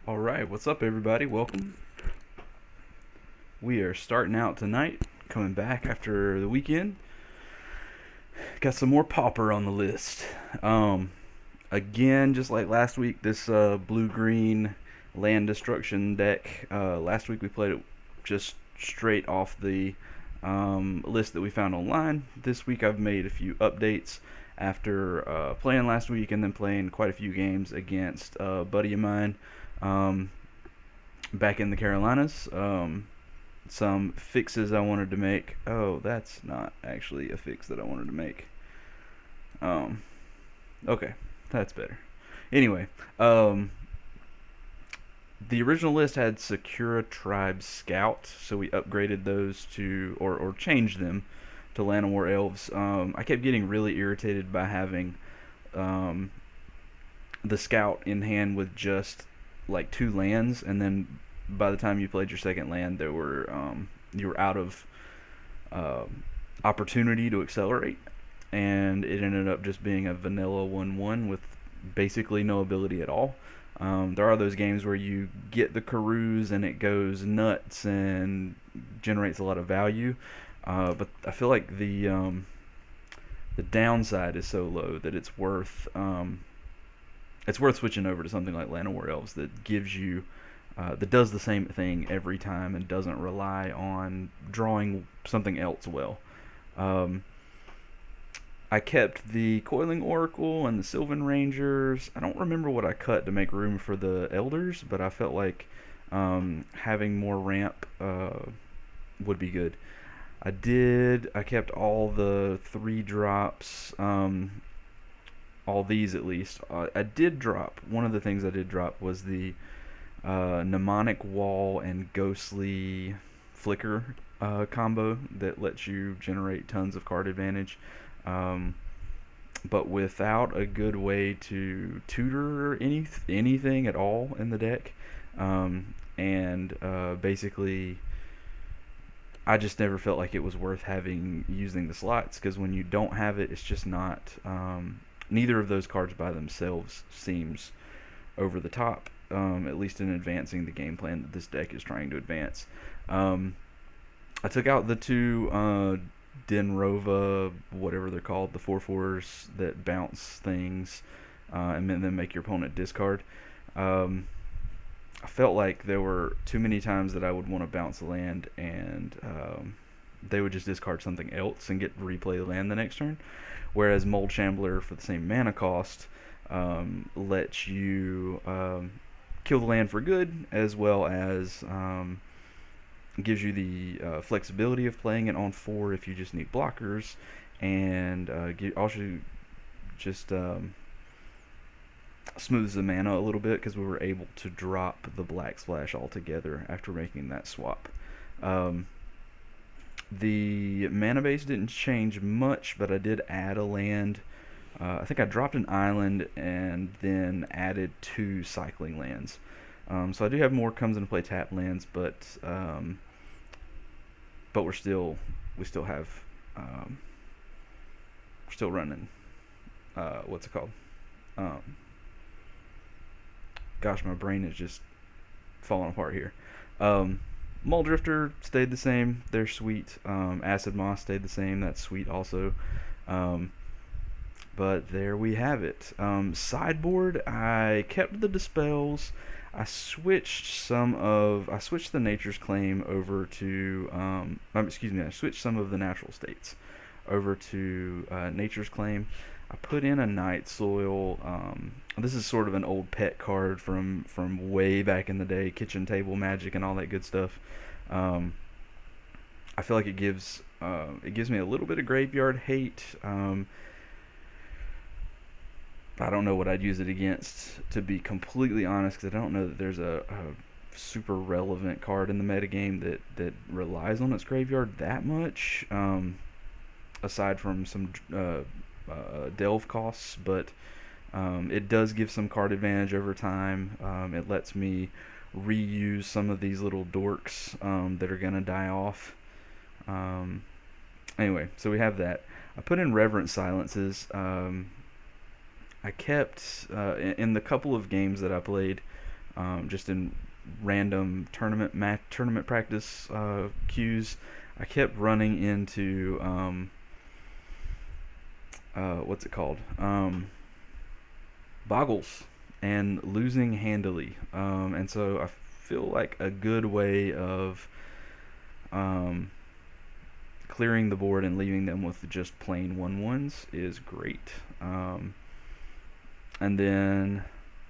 All right, what's up, everybody? Welcome. We are starting out tonight, coming back after the weekend. Got some more Pauper on the list. Um, Again, just like last week, this blue-green land destruction deck. Last week we played it just straight off the list that we found online. This week I've made a few updates after playing last week and then playing quite a few games against a buddy of mine. Um, Back in the Carolinas. Some fixes I wanted to make. Oh, that's not actually a fix that I wanted to make. Um, okay, that's better. Anyway, the original list had Sakura Tribe Scout, so we upgraded those to, or changed them to Land War Elves. I kept getting really irritated by having um, the Scout in hand with just like two lands, and then by the time you played your second land, there were you were out of uh, opportunity to accelerate, and it ended up just being a vanilla 1/1 with basically no ability at all. There are those games where you get the Karus and it goes nuts and generates a lot of value, but I feel like the downside is so low that it's worth switching over to something like Land War Elves that gives you that does the same thing every time and doesn't rely on drawing something else well. Um, I kept the Coiling Oracle and the Sylvan Rangers. I don't remember what I cut to make room for the Elders, but I felt like having more ramp would be good. I did. I kept all the 3 drops, all these at least. I did drop. One of the things I did drop was the mnemonic wall and ghostly flicker combo that lets you generate tons of card advantage, um, but without a good way to tutor anything at all in the deck. And basically, I just never felt like it was worth having using the slots because when you don't have it, it's just not. Neither of those cards by themselves seems over the top, at least in advancing the game plan that this deck is trying to advance. I took out the two Denrova, whatever they're called, the 4/4s that bounce things, and then make your opponent discard. I felt like there were too many times that I would want to bounce a land and they would just discard something else and get to replay the land the next turn. Whereas Mold Shambler for the same mana cost lets you kill the land for good, as well as gives you the flexibility of playing it on 4 if you just need blockers, and also just smooths the mana a little bit because we were able to drop the Black Splash altogether after making that swap. The mana base didn't change much, but I did add a land. I think I dropped an island and then added 2 cycling lands. So I do have more comes into play tap lands, but we still have we're still running. What's it called? Um, Gosh, my brain is just falling apart here. Um, Muldrifter stayed the same. They're sweet. Acid Moss stayed the same. That's sweet also. Um, but there we have it. Sideboard, I kept the Dispels. I switched the Nature's Claim over to I switched some of the Natural States over to Nature's Claim. I put in a Night Soil. This is sort of an old pet card from way back in the day, kitchen table magic and all that good stuff. I feel like it gives me a little bit of graveyard hate. I don't know what I'd use it against, to be completely honest, because I don't know that there's a super relevant card in the metagame that relies on its graveyard that much, aside from some delve costs, but it does give some card advantage over time. It lets me reuse some of these little dorks that are going to die off. Anyway, so we have that. I put in Reverent Silences. I kept, in the couple of games that I played, just in random tournament practice queues. I kept running into what's it called? Boggles, and losing handily. And so I feel like a good way of um, clearing the board and leaving them with just plain 1/1s is great. And then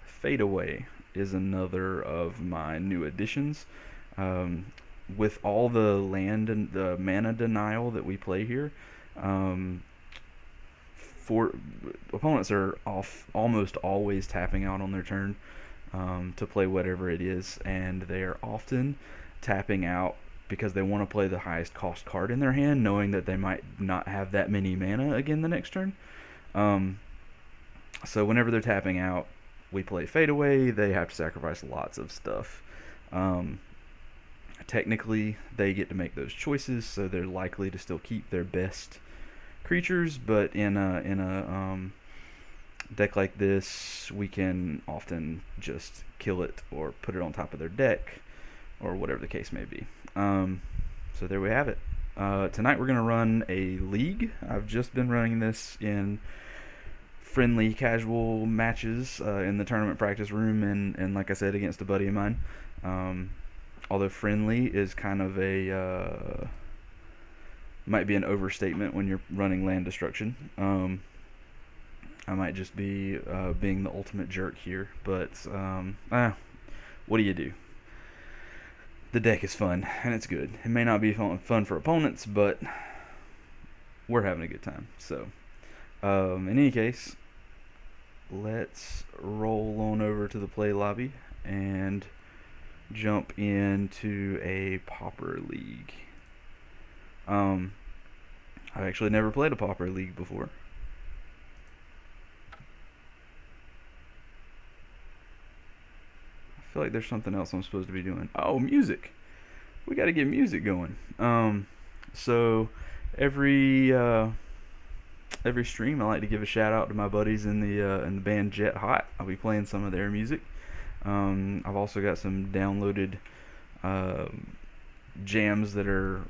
Fade Away is another of my new additions. Um, with all the land and the mana denial that we play here, um, for opponents are almost always tapping out on their turn to play whatever it is, and they are often tapping out because they want to play the highest cost card in their hand, knowing that they might not have that many mana again the next turn. Um, so whenever they're tapping out, we play Fade Away. They have to sacrifice lots of stuff. Um, Technically, they get to make those choices, so they're likely to still keep their best creatures. But in a deck like this, we can often just kill it or put it on top of their deck, or whatever the case may be. So there we have it. Tonight we're going to run a league. I've just been running this in friendly, casual matches in the tournament practice room, and like I said, against a buddy of mine. Although friendly is kind of a might be an overstatement when you're running Land Destruction. I might just be being the ultimate jerk here, but what do you do? The deck is fun, and it's good. It may not be fun for opponents, but we're having a good time. So, in any case, let's roll on over to the play lobby and jump into a Pauper League. I've actually never played a Pauper League before. I feel like there's something else I'm supposed to be doing. Oh, music. We got to get music going. So every stream, I like to give a shout out to my buddies in the band Jet Hot. I'll be playing some of their music. I've also got some downloaded jams that are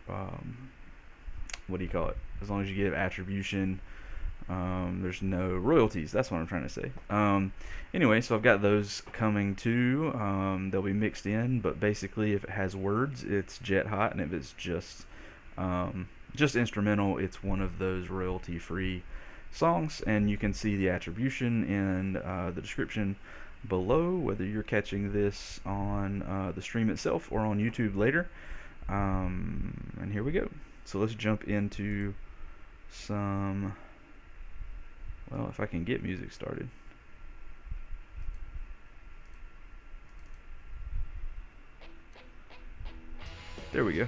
what do you call it? As long as you give attribution, there's no royalties. That's what I'm trying to say. Anyway, so I've got those coming too. They'll be mixed in, but basically, if it has words, it's Jet Hot, and if it's just instrumental, it's one of those royalty-free songs. And you can see the attribution in the description below, whether you're catching this on the stream itself or on YouTube later. And here we go. So let's jump into some, well, if I can get music started. There we go.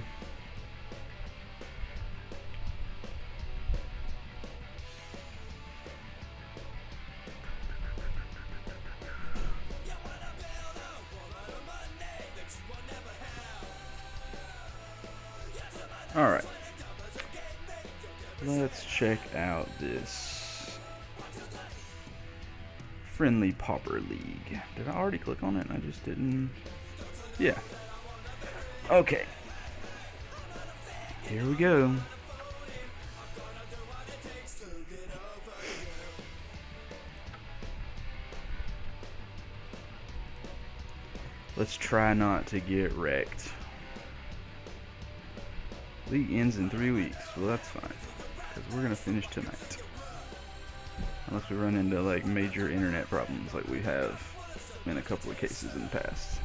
Alright. Let's check out this friendly Pauper League. Did I already click on it? I just didn't. Yeah. Okay. Here we go. Let's try not to get wrecked. League ends in 3 weeks. Well, that's fine, because we're gonna finish tonight. Unless we run into like major internet problems like we have in a couple of cases in the past.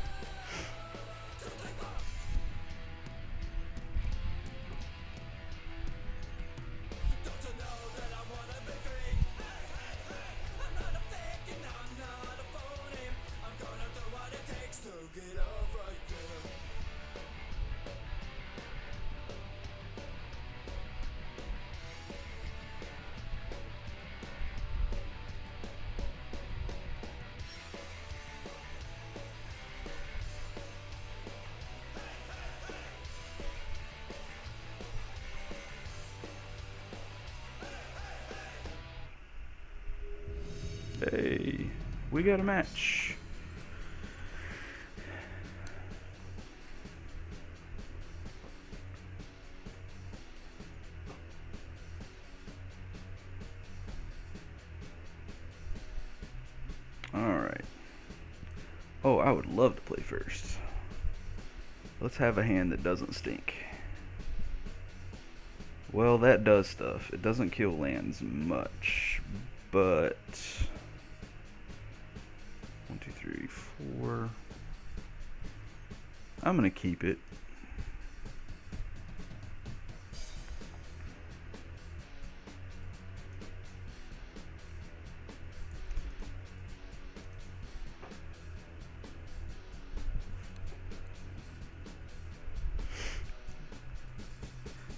Hey, we got a match. Oh, I would love to play first. Let's have a hand that doesn't stink. Well, that does stuff. It doesn't kill lands much, but 1, 2, 3, 4. I'm gonna keep it.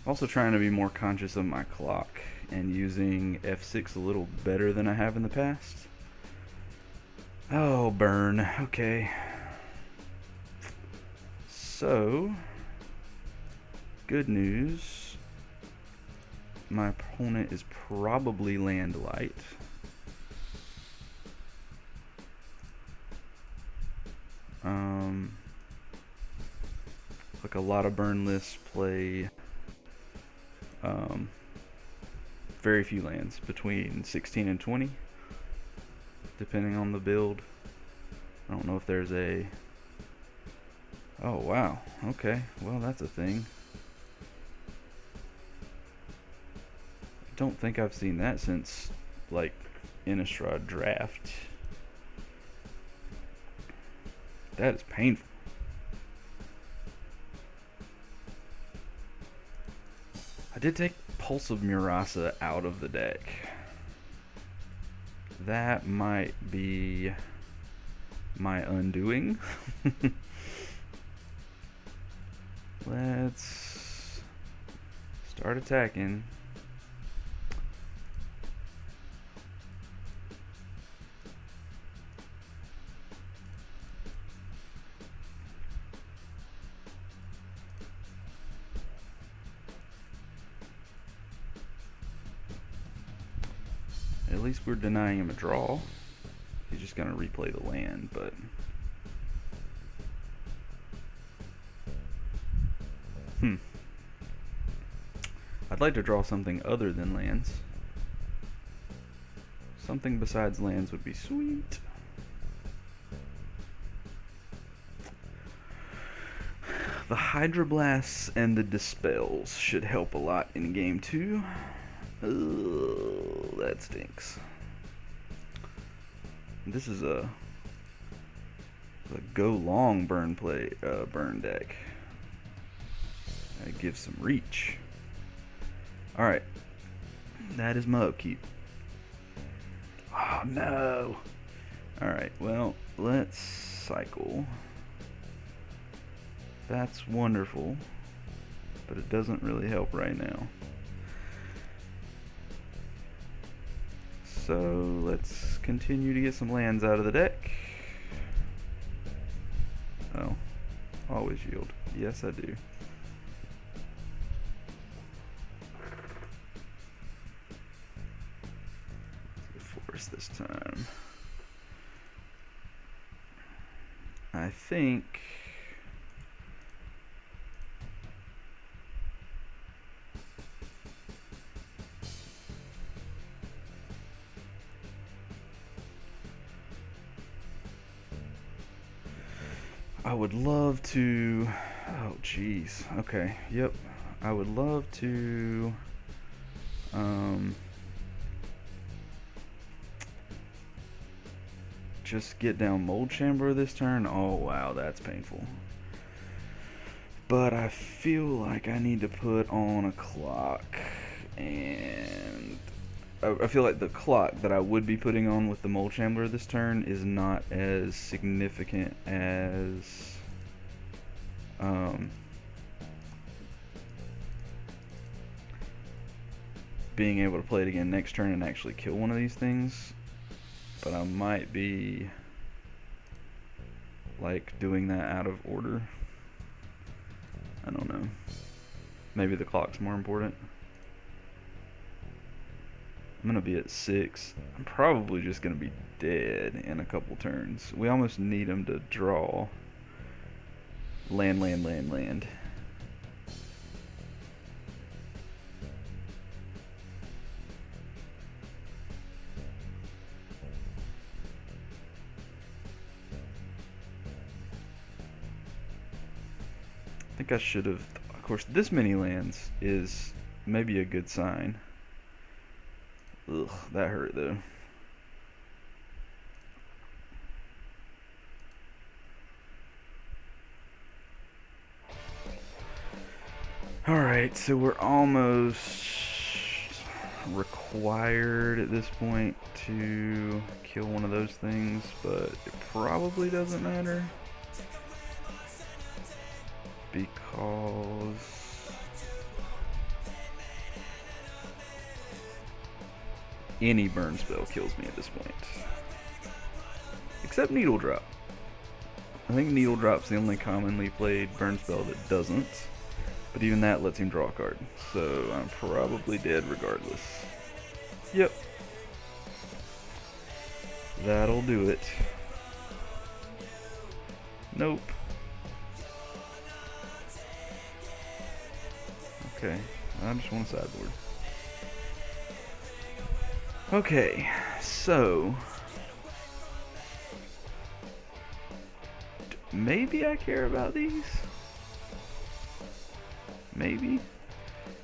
Also trying to be more conscious of my clock and using F6 a little better than I have in the past. Oh, burn. Okay. So, good news. My opponent is probably land light. Like a lot of burn lists play very few lands, between 16 and 20, depending on the build. I don't know if there's a... Oh, wow. Okay, well, that's a thing. I don't think I've seen that since, like, Innistrad Draft. That is painful. I did take Pulse of Murasa out of the deck. That might be my undoing. Let's start attacking. At least we're denying him a draw. He's just gonna replay the land, but I'd like to draw something other than lands. Something besides lands would be sweet. The Hydroblasts and the Dispels should help a lot in game 2. Oh, that stinks. This is a go long burn deck. That gives some reach. Alright. That is my upkeep. Oh no! Alright, well, let's cycle. That's wonderful, but it doesn't really help right now. So let's continue to get some lands out of the deck. Oh, always yield. Yes, I do. Force this time. I think I would love to... Oh, jeez. Okay, yep. I would love to... just get down Mold Chamber this turn. Oh, wow, that's painful. But I feel like I need to put on a clock. And... I feel like the clock that I would be putting on with the Mold Chamber this turn is not as significant as being able to play it again next turn and actually kill one of these things. But I might be like doing that out of order. I don't know. Maybe the clock's more important. I'm gonna be at 6. I'm probably just gonna be dead in a couple turns. We almost need him to draw land. I think I should have. Of course, this many lands is maybe a good sign. Ugh, that hurt though. Alright, so we're almost required at this point to kill one of those things, but it probably doesn't matter because any burn spell kills me at this point, except Needle Drop. I think Needle Drop's the only commonly played burn spell that doesn't. But even that lets him draw a card. So I'm probably dead regardless. Yep. That'll do it. Nope. Okay. I just want a sideboard. Okay. So. Maybe I care about these? Maybe?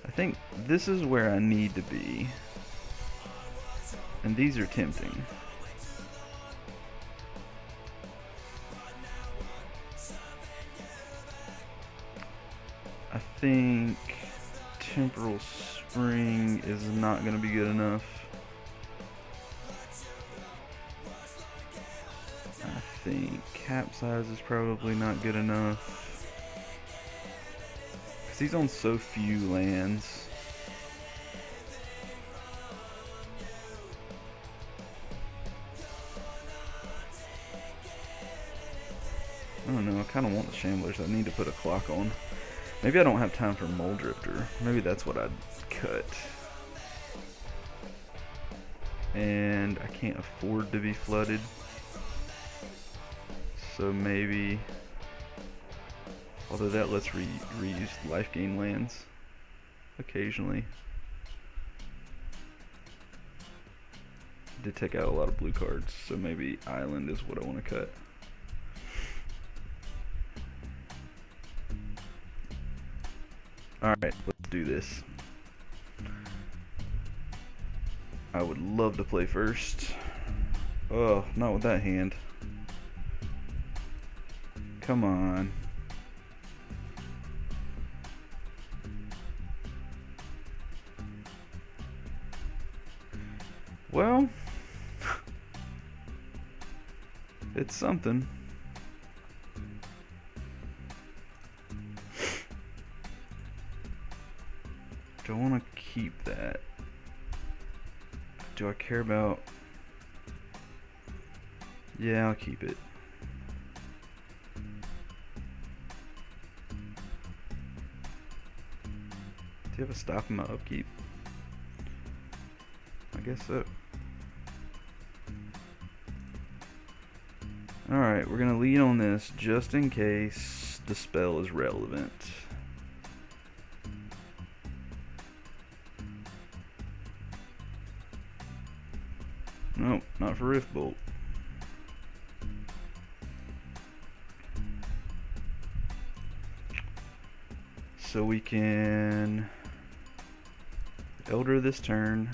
I think this is where I need to be. And these are tempting. I think Temporal Spring is not going to be good enough. I think Capsize is probably not good enough. Because he's on so few lands. I don't know, I kind of want the Shamblers. I need to put a clock on. Maybe I don't have time for Mole Drifter. Maybe that's what I'd cut. And I can't afford to be flooded. So maybe... Although that lets reuse life gain lands occasionally. Did take out a lot of blue cards, so maybe Island is what I want to cut. Alright, let's do this. I would love to play first. Oh, not with that hand. Come on. Well, it's something. Do I want to keep that? Do I care about... Yeah, I'll keep it. Do you have a stop in my upkeep? I guess so. Alright, we're gonna lead on this just in case the spell is relevant. Nope, not for Rift Bolt. So we can Elder this turn.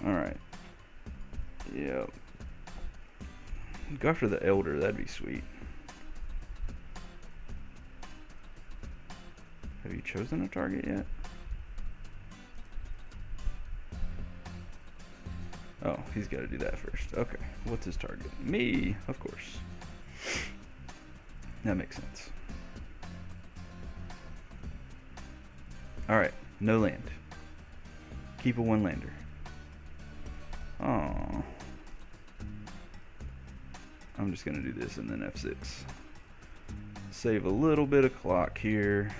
Alright. Yep. Go after the Elder, that'd be sweet. Have you chosen a target yet? Oh, he's got to do that first. Okay, what's his target? Me, of course. That makes sense. Alright, no land. Keep a one-lander. Oh. I'm just going to do this and then F6. Save a little bit of clock here.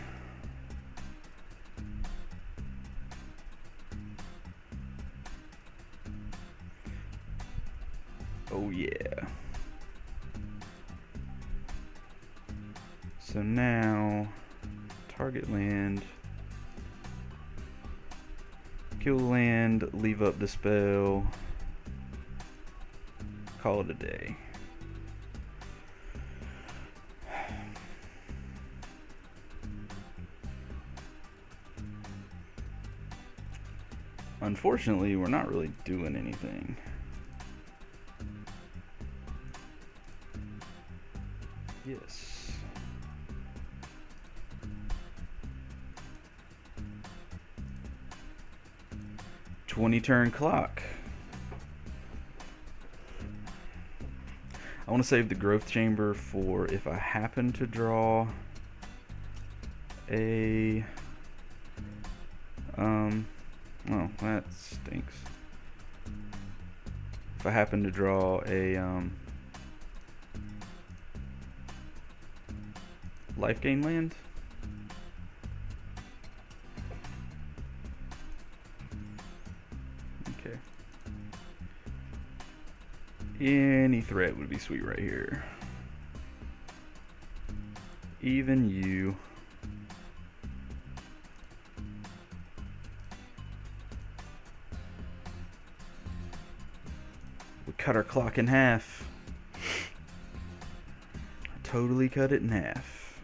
Oh yeah. So now, target land, kill land, leave up the spell, call it a day. Unfortunately, we're not really doing anything. Yes. $20-turn clock. I want to save the growth chamber for if I happen to draw a well, that stinks. If I happen to draw a life gain land, okay. Any threat would be sweet right here. Even you. We cut our clock in half. Totally cut it in half.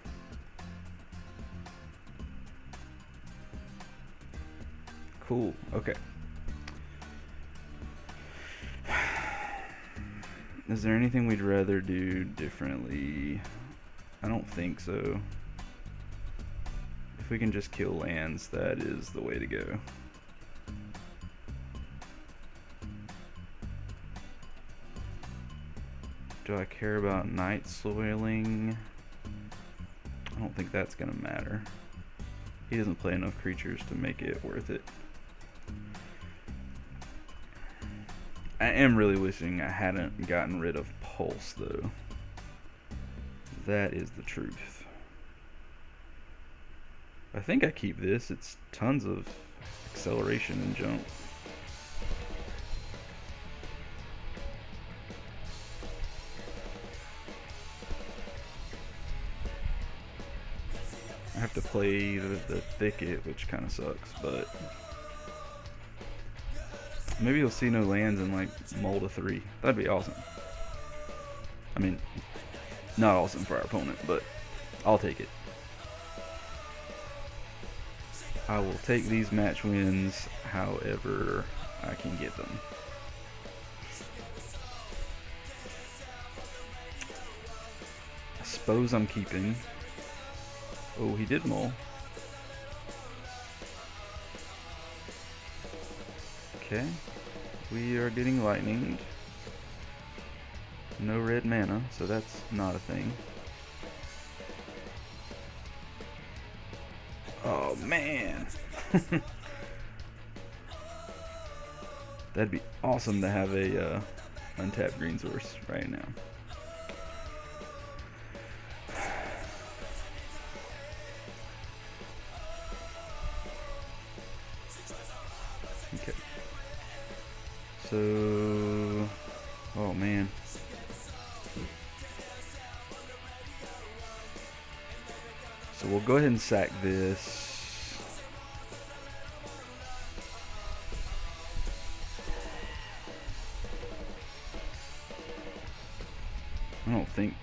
Cool. Okay. Is there anything we'd rather do differently? I don't think so. If we can just kill lands, that is the way to go. Do I care about night soiling? I don't think that's gonna matter. He doesn't play enough creatures to make it worth it. I am really wishing I hadn't gotten rid of Pulse though. That is the truth. I think I keep this. It's tons of acceleration and jump. I have to play the thicket, which kind of sucks, but maybe you'll see no lands and like mull to 3. That'd be awesome. I mean, not awesome for our opponent, but I'll take it. I will take these match wins however I can get them. I suppose I'm keeping. Oh, he did mull. Okay. We are getting lightninged. No red mana, so that's not a thing. Oh man. That'd be awesome to have a untapped green source right now. Okay. So, oh man. So we'll go ahead and sack this. I don't think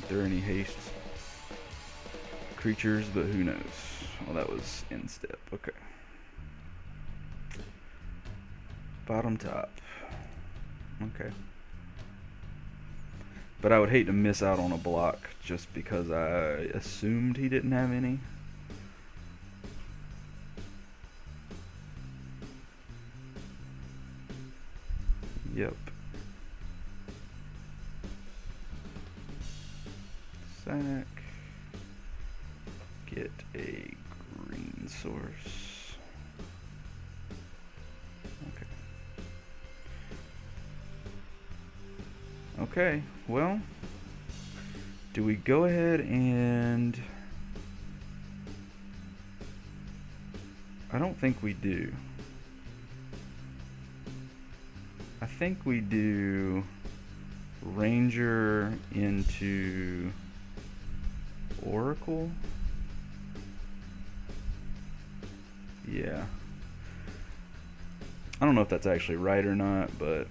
there are any haste creatures, but who knows? Well, that was end step. Okay. Bottom top. Okay. But I would hate to miss out on a block just because I assumed he didn't have any. Yep. Sack. Get a green source. Okay. Okay, well, do we go ahead and... I don't think we do. I think we do Ranger into Oracle. Yeah. I don't know if that's actually right or not, but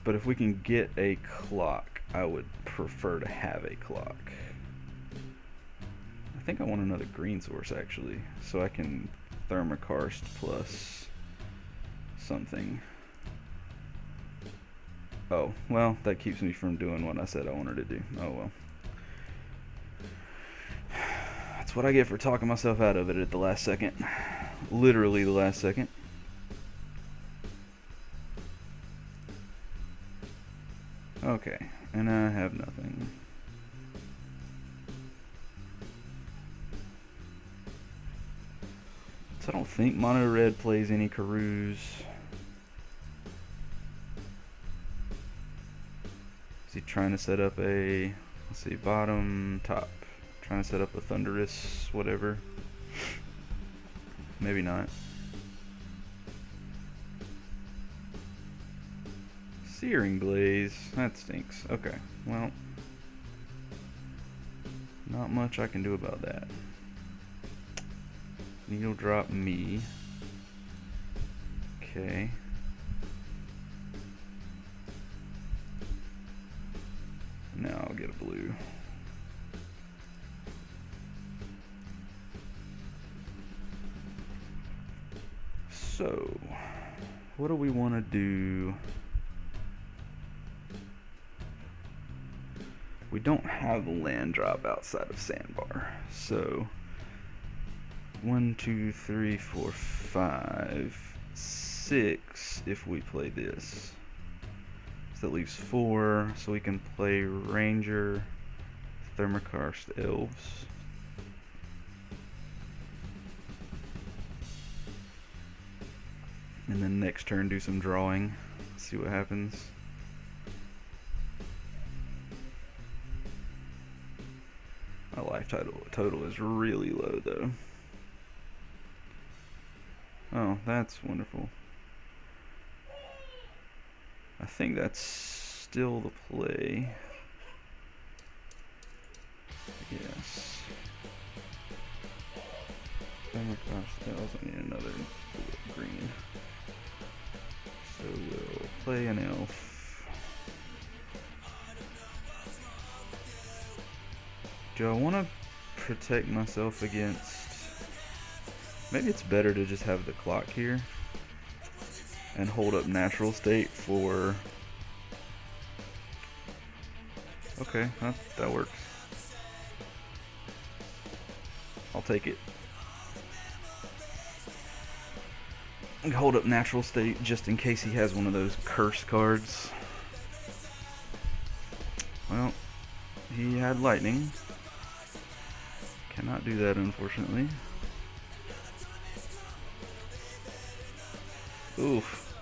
But if we can get a clock, I would prefer to have a clock. I think I want another green source actually, so I can thermokarst plus something. Oh, well, that keeps me from doing what I said I wanted to do. Oh well. That's what I get for talking myself out of it at the last second. Literally the last second. Okay, and I have nothing. So I don't think mono red plays any Karus. Is he trying to set up a, let's see, bottom, top. Trying to set up a thunderous whatever. Maybe not. Searing Blaze. That stinks. Okay, well. Not much I can do about that. Needle drop me. Okay. Now I'll get a blue. So, what do we want to do? We don't have a land drop outside of Sandbar, so 1, 2, 3, 4, 5, 6 if we play this. So that leaves 4, so we can play Ranger, Thermokarst, Elves. And then next turn do some drawing, see what happens. My life total is really low though. Oh, that's wonderful. I think that's still the play. Yes. Oh my gosh, I need another green. So we'll play an elf. Do I want to protect myself against... Maybe it's better to just have the clock here and hold up natural state for... Okay, that works. I'll take it. Hold up natural state just in case he has one of those curse cards. Well, he had lightning. Cannot do that, unfortunately. Oof.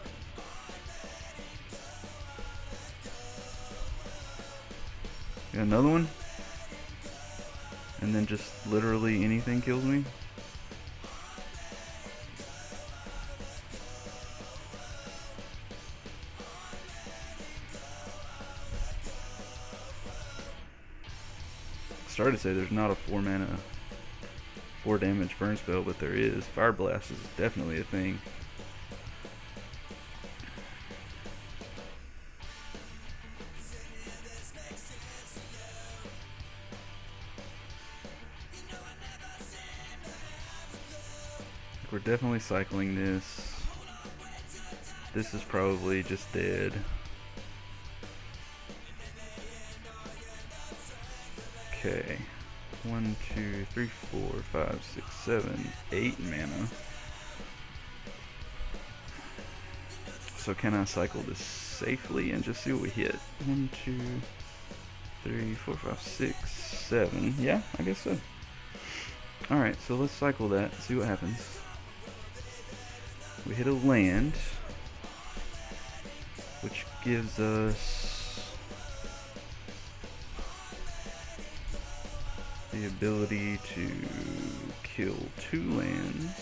Got another one? And then just literally anything kills me? Started to say there's not a 4 mana 4 damage burn spell, but there is. Fire Blast is definitely a thing. We're definitely cycling this. This is probably just dead. Okay. 1, 2, 3, 4, 5, 6, 7, 8 mana. So can I cycle this safely and just see what we hit? 1, 2, 3, 4, 5, 6, 7. Yeah, I guess so. Alright, so let's cycle that, see what happens. We hit a land, which gives us the ability to kill 2 lands.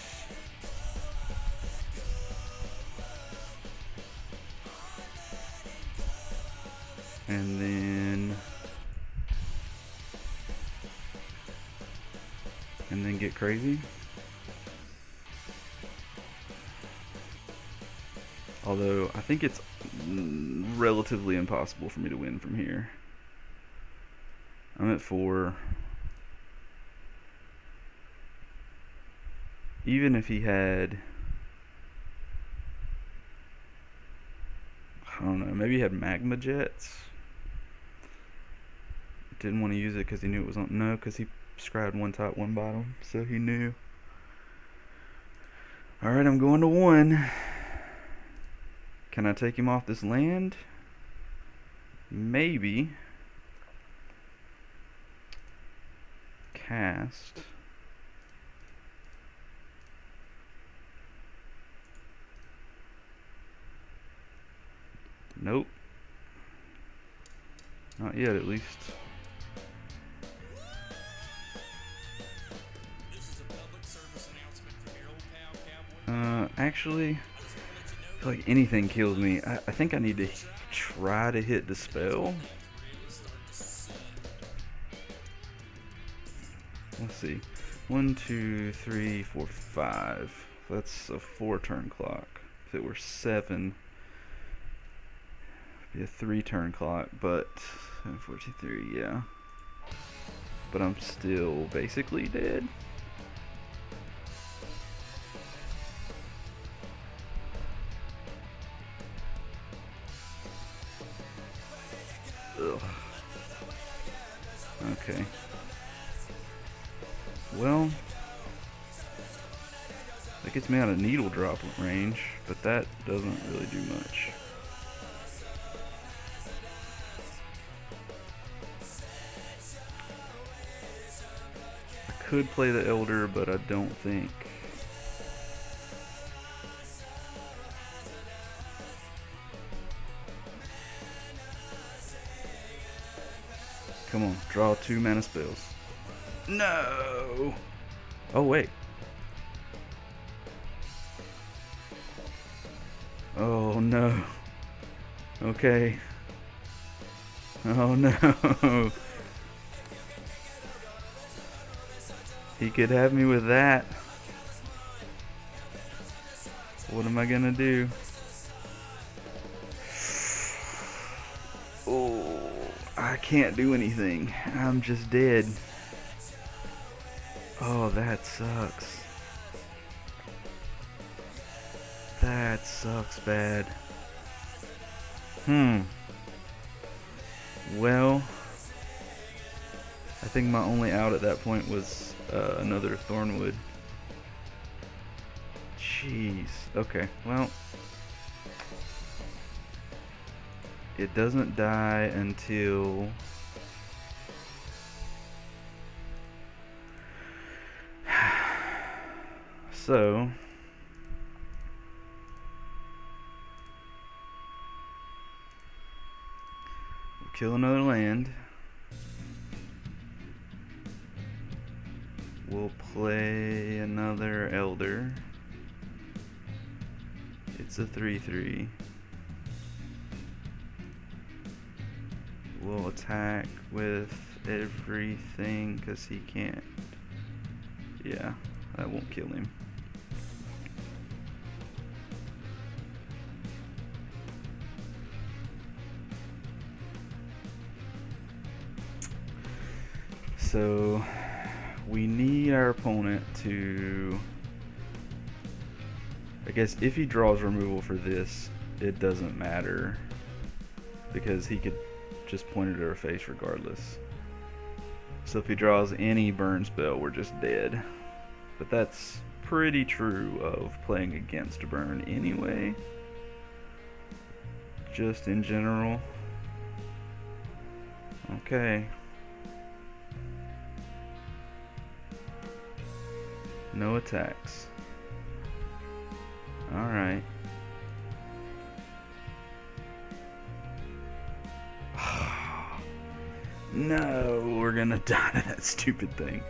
And then get crazy. Although I think it's relatively impossible for me to win from here. I'm at 4. Even if he had, I don't know, maybe he had magma jets. Didn't want to use it because he knew it was on. No, because he scribed 1 top, 1 bottom, so he knew. Alright, I'm going to 1. Can I take him off this land? Maybe. Cast. Nope. Not yet, at least. Actually, I feel like anything kills me. I think I need to try to hit Dispel. Let's see. 1, 2, 3, 4, 5. That's a 4-turn clock. If it were 7, it'd be a 3-turn clock, but 43, yeah. But I'm still basically dead. Ugh. Okay. Well, that gets me out of needle drop range, but that doesn't really do much. I could play the Elder, but I don't think. Come on, draw 2 mana spells. No! Oh, wait. Oh, no. Okay. Oh, no. He could have me with that. What am I gonna do? Oh, I can't do anything. I'm just dead. Oh, that sucks. That sucks bad. Well, I think my only out at that point was another Thornwood. Jeez. Okay, well. It doesn't die until... So... we'll kill another land. We'll play another Elder. It's a 3/3. We'll attack with everything because he can't. Yeah, that won't kill him. So we need our opponent to, I guess if he draws removal for this, it doesn't matter because he could just point it at our face regardless. So if he draws any burn spell, we're just dead. But that's pretty true of playing against burn anyway. Just in general. Okay. No attacks. Alright. No, we're gonna die to that stupid thing.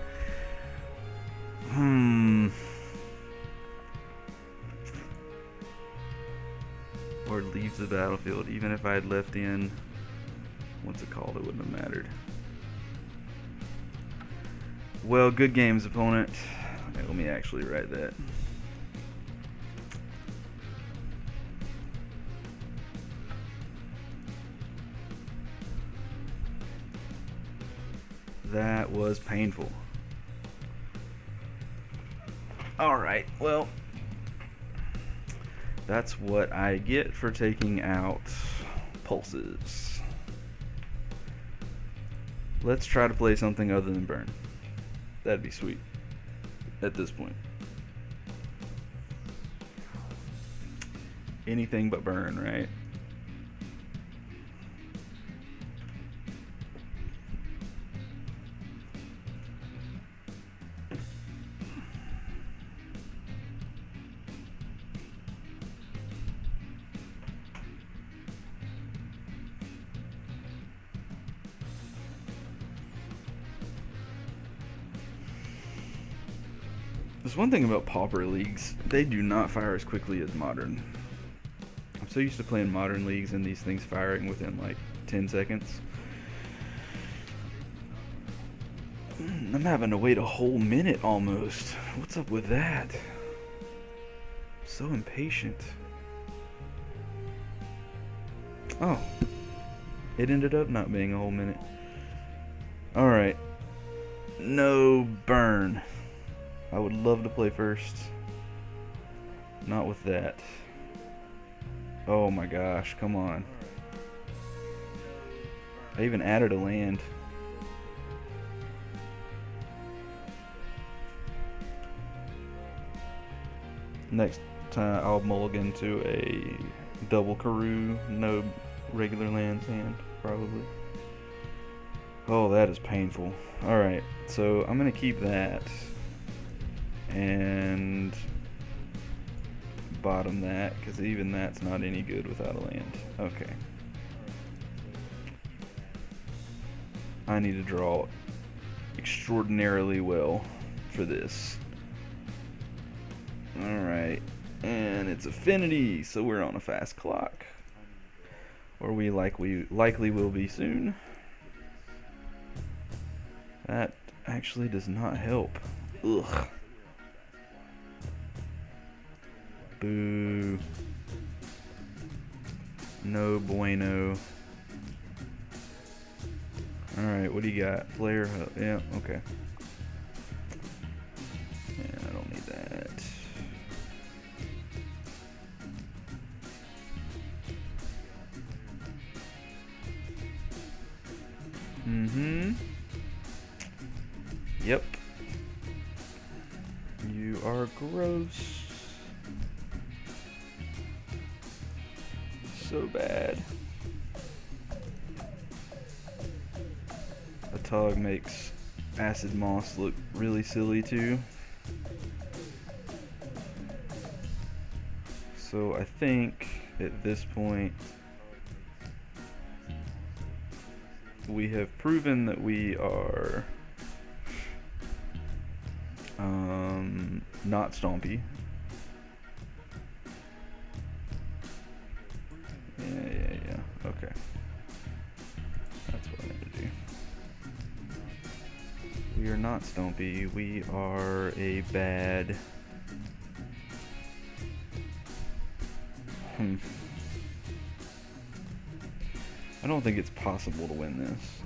Or leaves the battlefield. Even if I had left in, what's it called, it wouldn't have mattered. Well, good games, opponent. Okay, let me actually write that. That was painful. Alright, well, that's what I get for taking out pulses. Let's try to play something other than burn. That'd be sweet at this point. Anything but burn, right? There's one thing about Pauper leagues, they do not fire as quickly as modern. I'm so used to playing modern leagues and these things firing within like 10 seconds. I'm having to wait a whole minute almost. What's up with that? I'm so impatient. Oh, it ended up not being a whole minute. Alright. No burn. I would love to play first. Not with that. Oh my gosh, come on. I even added a land. Next time I'll mulligan to a double Karoo, no regular lands hand, probably. Oh, that is painful. Alright, so I'm gonna keep that. And bottom that, because even that's not any good without a land. Okay. I need to draw extraordinarily well for this. Alright, and it's affinity, so we're on a fast clock. Or we likely will be soon. That actually does not help. Ugh. Boo. No bueno. Alright, what do you got? Player hub. Yeah, okay. Yeah, I don't need that. Yep. You are gross. So bad. A tog makes acid moss look really silly too. So I think at this point we have proven that we are not stompy. Yeah. Okay. That's what I need to do. We are not stompy. We are a bad... I don't think it's possible to win this.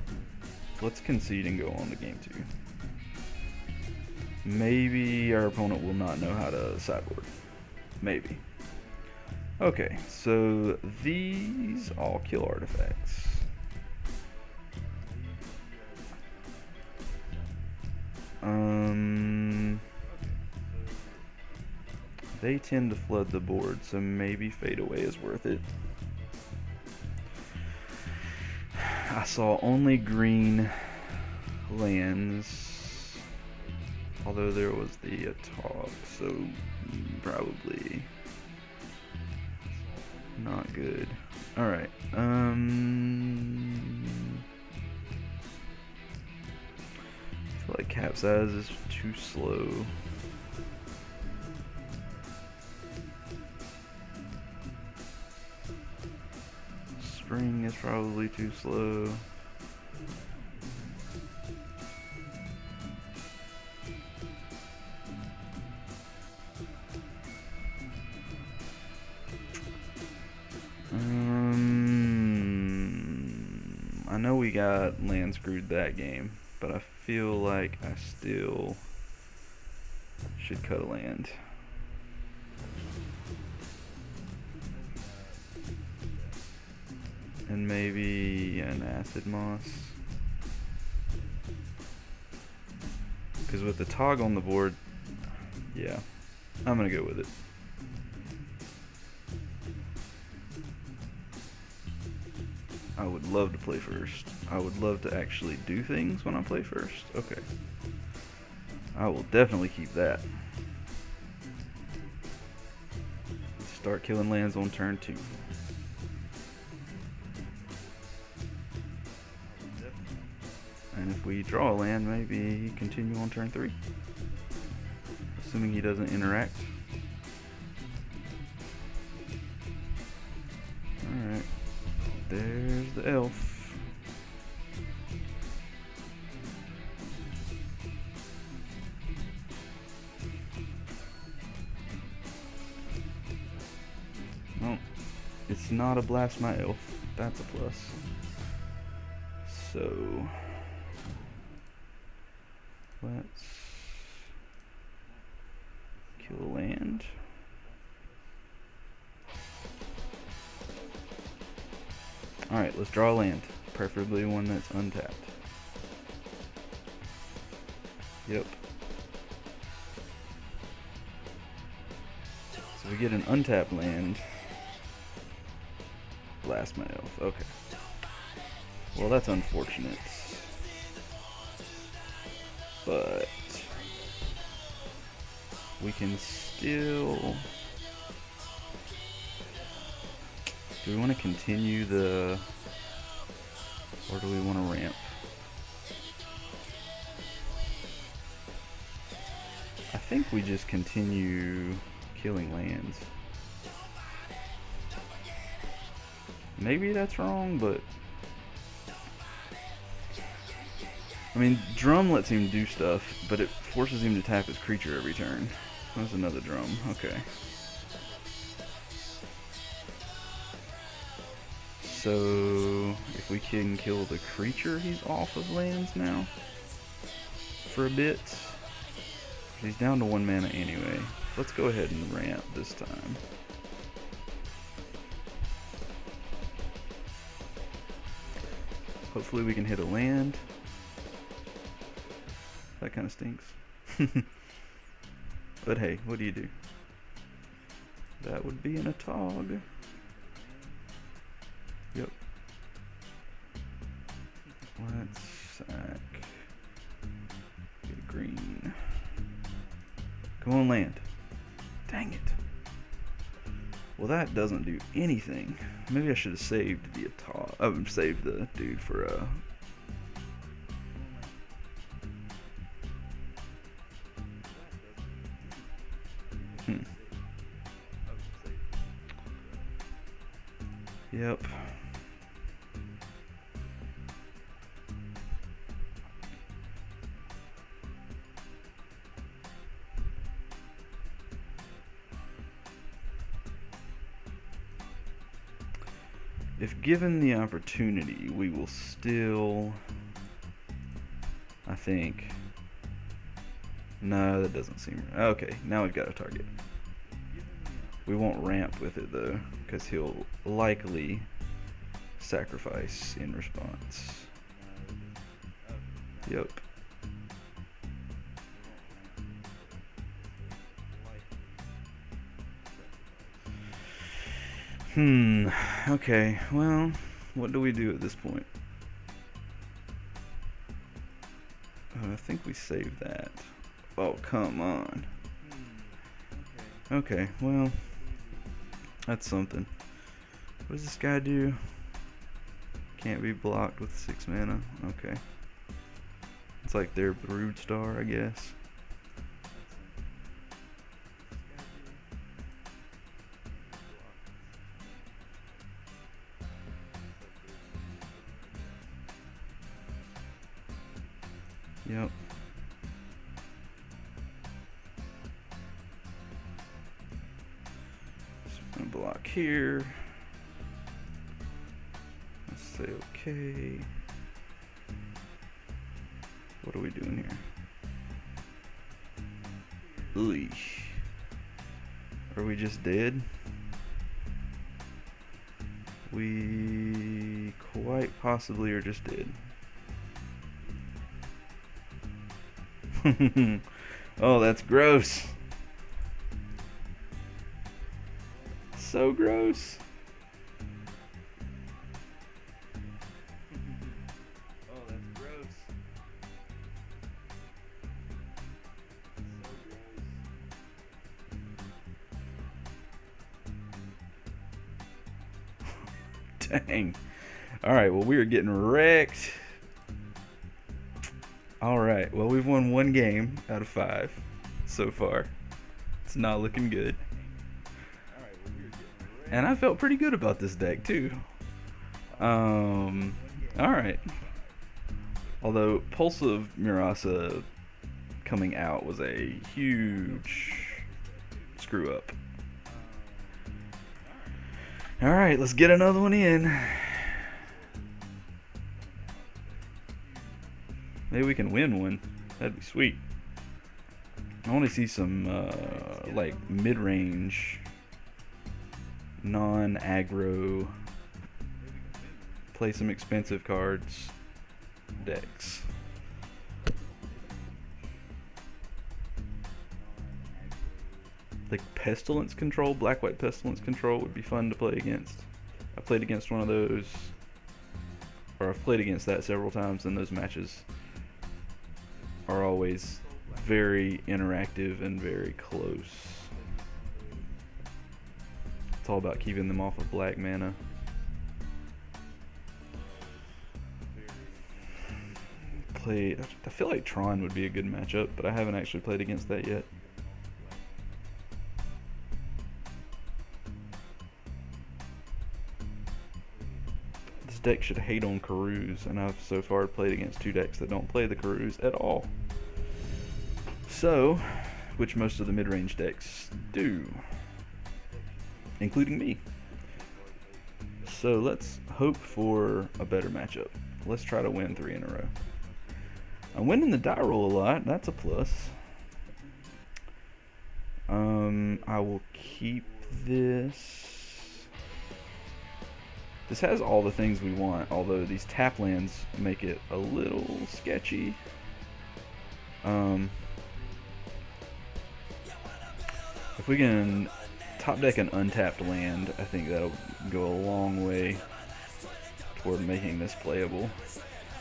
Let's concede and go on to game 2. Maybe our opponent will not know how to sideboard. Maybe. Okay, so these all kill artifacts. They tend to flood the board, so maybe Fade Away is worth it. I saw only green lands, although there was the talk, so probably not good. Alright, I feel like Capsize is too slow. Spring is probably too slow. I know we got land screwed that game. but I feel like I still should cut a land. And maybe an acid moss. Because with the tog on the board, yeah, I'm gonna go with it. I would love to play first. I would love to actually do things when I play first. Okay. I will definitely keep that. Start killing lands on turn 2. And if we draw a land, maybe continue on turn 3. Assuming he doesn't interact. Alright. There's the elf. Well, it's not a blast my elf. That's a plus. So let's kill a land. Alright, let's draw a land. Preferably one that's untapped. Yep. So we get an untapped land. Blast my elf. Okay. Well, that's unfortunate. But we can still... Do we want to continue the... Or do we want to ramp? I think we just continue killing lands. Maybe that's wrong, but... I mean, drum lets him do stuff, but it forces him to tap his creature every turn. That's another drum. Okay. So, if we can kill the creature, he's off of lands now for a bit. He's down to 1 mana anyway. Let's go ahead and ramp this time. Hopefully we can hit a land. That kind of stinks. But hey, what do you do? That would be an Atog. Yep. Let's sack. Get a green. Come on, land. Dang it. Well, that doesn't do anything. Maybe I should have saved the Atog. Saved the dude for Yep. If given the opportunity, we will still, I think. No, that doesn't seem right. Okay, now we've got a target. We won't ramp with it though, because he'll likely sacrifice in response. Yep. Okay, well, what do we do at this point? I think we save that. Oh, come on. Okay, well, that's something. What does this guy do? Can't be blocked with 6 mana. Okay. It's like their Brood Star, I guess. Yep. Just gonna block here. Let's say okay. What are we doing here? Ooh. Are we just dead? We quite possibly are just dead. Oh, that's gross. So gross. Oh, that's gross. So gross. Dang. Alright, well, we are getting wrecked. Alright, well, we've won 1 game out of 5 so far. It's not looking good. And I felt pretty good about this deck, too. Alright. Although, Pulse of Murasa coming out was a huge screw up. Alright, let's get another one in. Maybe we can win one. That'd be sweet. I want to see some, like, mid-range, non-aggro, play some expensive cards decks. Like Pestilence Control, Black-White Pestilence Control would be fun to play against. I played against one of those, or I've played against that several times, and those matches are always very interactive and very close. It's all about keeping them off of black mana. I feel like Tron would be a good matchup, but I haven't actually played against that yet. This deck should hate on Karus, and I've so far played against 2 decks that don't play the Karus at all. So, which most of the mid-range decks do, including me. So let's hope for a better matchup. Let's try to win 3 in a row. I'm winning the die roll a lot, that's a plus. I will keep this. This has all the things we want, although these tap lands make it a little sketchy. If we can top deck an untapped land, I think that'll go a long way toward making this playable,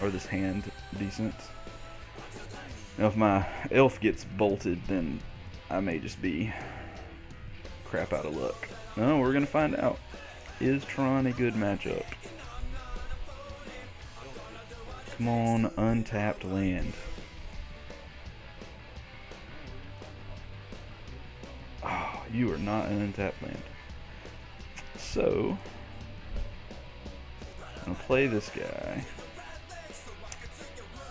or this hand decent. Now if my elf gets bolted, then I may just be crap out of luck. No, we're gonna find out. Is Tron a good matchup? Come on, untapped land. Oh, you are not an untapped land. So, I'm gonna play this guy.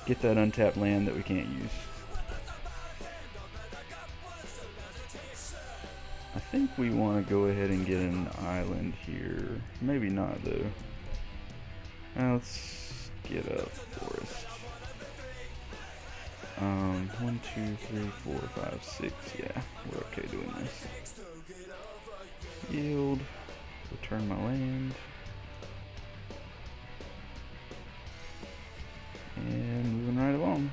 Get that untapped land that we can't use. I think we want to go ahead and get an island here. Maybe not though. Now let's get a forest. 1, 2, 3, 4, 5, 6. Yeah, we're okay doing this. Yield. Return my land. And moving right along.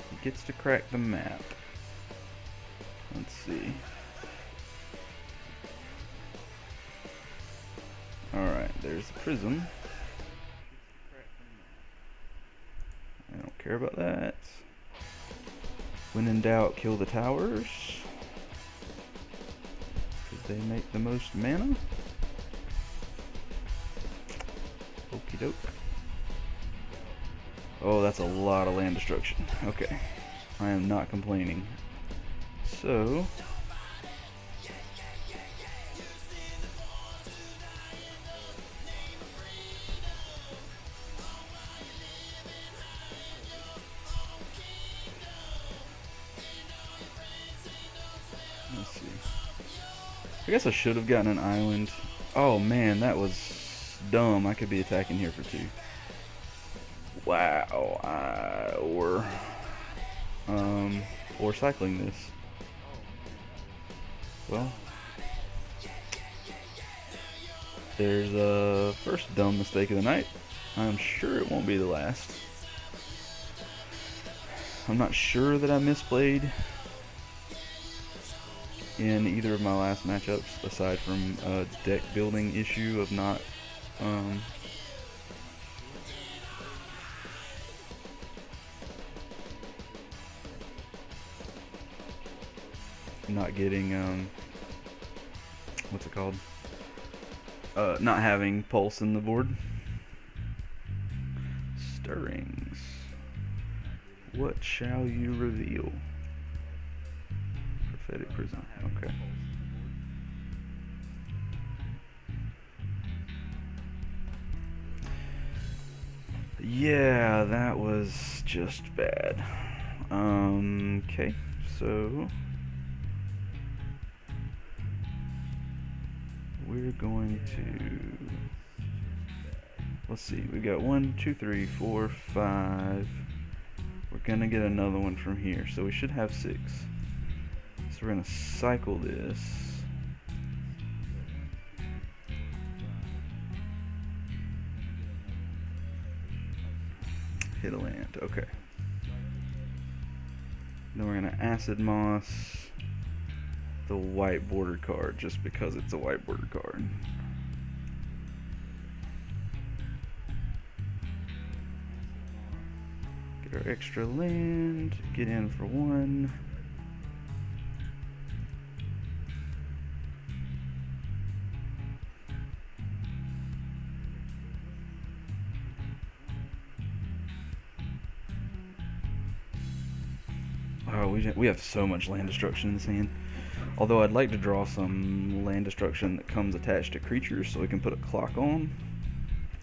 He gets to crack the map. Let's see. Alright, there's the prism. I don't care about that. When in doubt, kill the towers, because they make the most mana. Okie doke. Oh, that's a lot of land destruction. Okay. I am not complaining. So, let's see. I guess I should have gotten an island. Oh man, that was dumb. I could be attacking here for 2. Wow, or cycling this. Well, there's a first dumb mistake of the night. I'm sure it won't be the last. I'm not sure that I misplayed in either of my last matchups, aside from a deck building issue of not not getting what's it called? Not having pulse in the board. Stirrings. What shall you reveal? Prophetic Prism. Okay. Yeah, that was just bad. Okay, so we're going to, let's see, we got 1, 2, 3, 4, 5. We're gonna get another one from here, so we should have 6. So we're gonna cycle this. Hit a land, okay. Then we're gonna Acid Moss the white bordered card just because it's a white bordered card. Get our extra land, get in for 1. Oh, we have so much land destruction in this hand. Although I'd like to draw some land destruction that comes attached to creatures so we can put a clock on.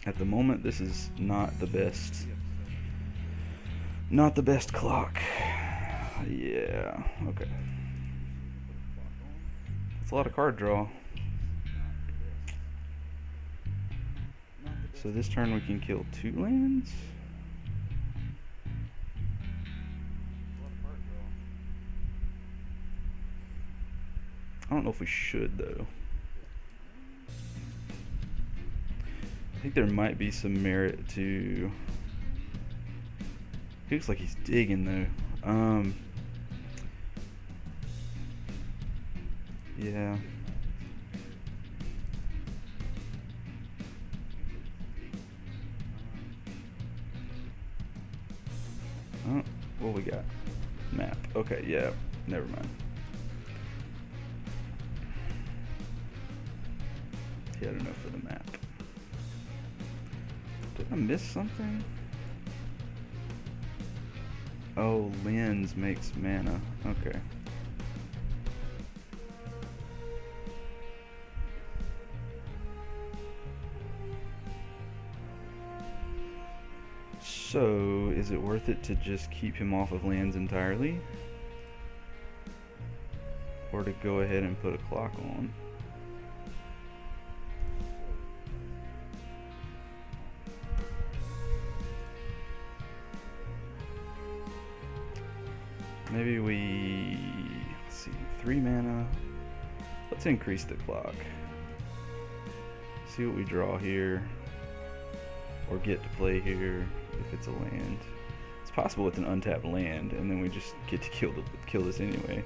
At the moment, this is not the best. Not the best clock. Yeah, okay. It's a lot of card draw. So this turn we can kill 2 lands? I don't know if we should, though. I think there might be some merit to... He looks like he's digging, though. Yeah. Oh, what we got? Map. Okay, yeah, never mind. He had enough for the map. Did I miss something? Oh, lens makes mana. Okay. So, is it worth it to just keep him off of lands entirely? Or to go ahead and put a clock on? Maybe we, let's see, 3 mana. Let's increase the clock. See what we draw here, or get to play here if it's a land. It's possible it's an untapped land, and then we just get to kill this anyway.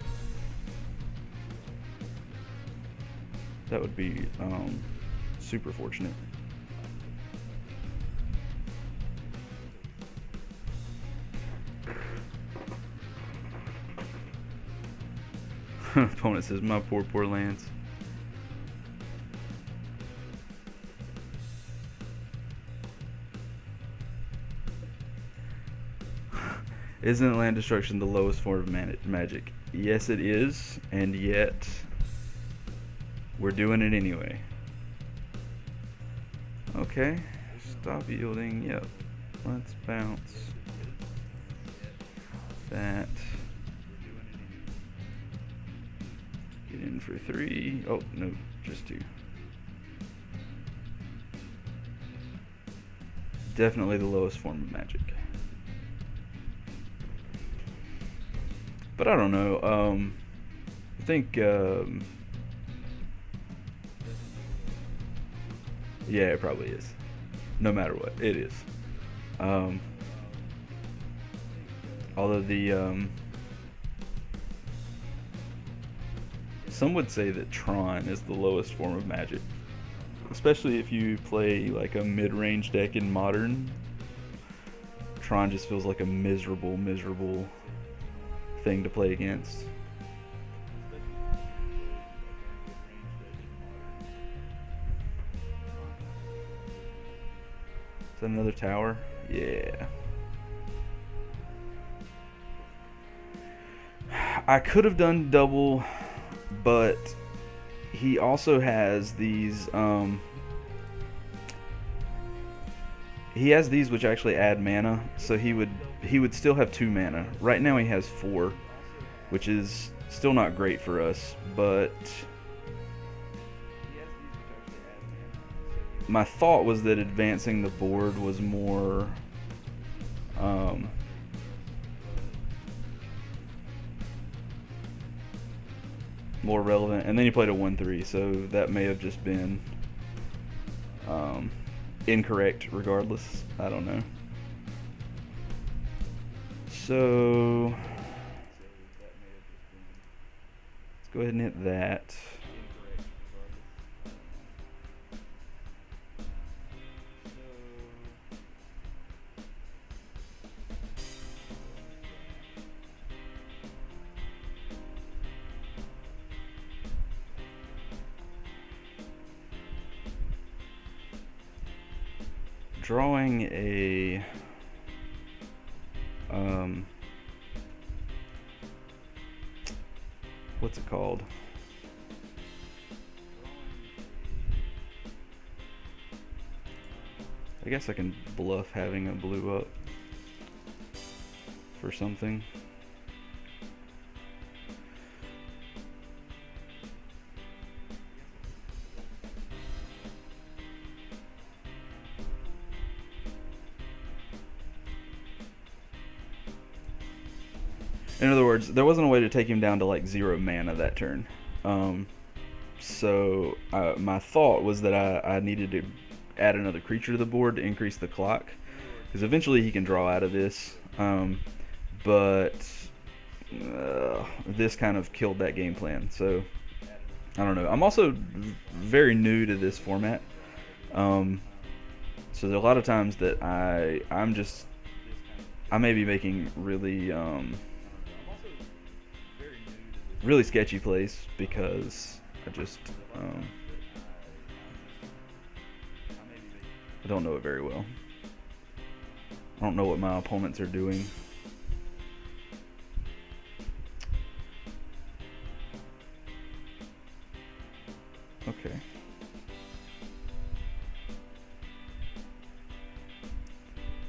That would be super fortunate. Opponent says, my poor lands. Isn't land destruction the lowest form of magic? Yes, it is, and yet we're doing it anyway. Okay, stop yielding. Yep, let's bounce that. Get in for 3. Oh, no, just 2. definitely the lowest form of magic. But I don't know. I think, yeah, it probably is. No matter what, it is. Um, although some would say that Tron is the lowest form of magic, especially if you play like a mid-range deck in Modern. Tron just feels like a miserable, miserable thing to play against. Is that another tower? Yeah. I could have done double, but he also has these he has these which actually add mana, so he would still have 2 mana. Right now he has 4, which is still not great for us, but my thought was that advancing the board was more more relevant, and then he played a 1/3, so that may have just been incorrect regardless. I don't know. So let's go ahead and hit that. Drawing a what's it called? I guess I can bluff having a blue up for something. In other words, there wasn't a way to take him down to like 0 mana that turn. So my thought was that I needed to add another creature to the board to increase the clock, because eventually he can draw out of this. But this kind of killed that game plan. So I don't know. I'm also very new to this format. So there are a lot of times that I may be making really really sketchy plays because I just I don't know it very well. I don't know what my opponents are doing. Okay.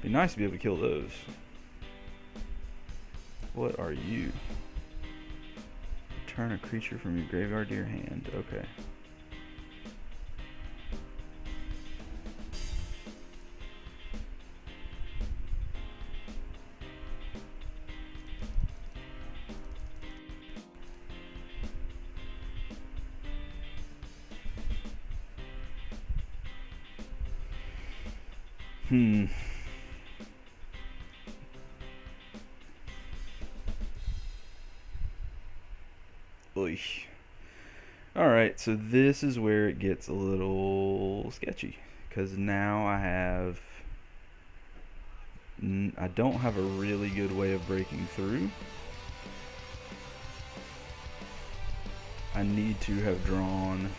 Be nice to be able to kill those. What are you? Return a creature from your graveyard to your hand. Okay. Alright, so this is where it gets a little sketchy, because now I don't have a really good way of breaking through. I need to have drawn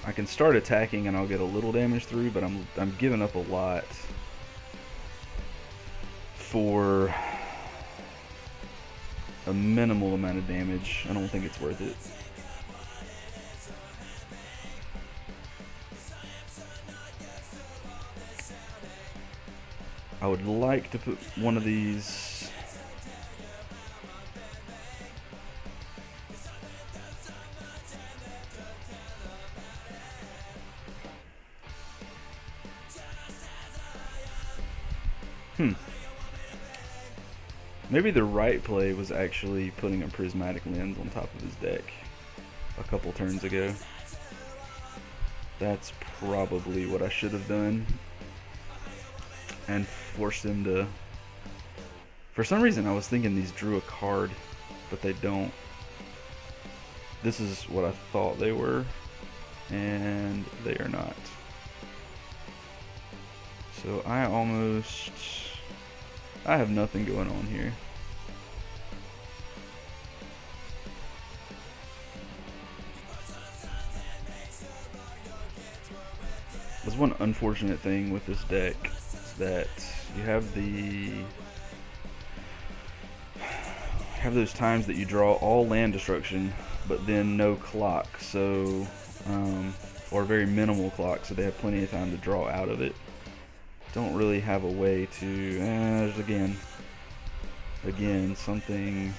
I can start attacking and I'll get a little damage through, but I'm giving up a lot for a minimal amount of damage. I don't think it's worth it. I would like to put one of these Maybe the right play was actually putting a prismatic lens on top of his deck a couple turns ago. That's probably what I should have done. And forced him to... For some reason I was thinking these drew a card, but they don't. This is what I thought they were, and they are not. So I have nothing going on here. There's one unfortunate thing with this deck is that you have those times that you draw all land destruction, but then no clock, so or very minimal clock, so they have plenty of time to draw out of it. Don't really have a way to. There's again something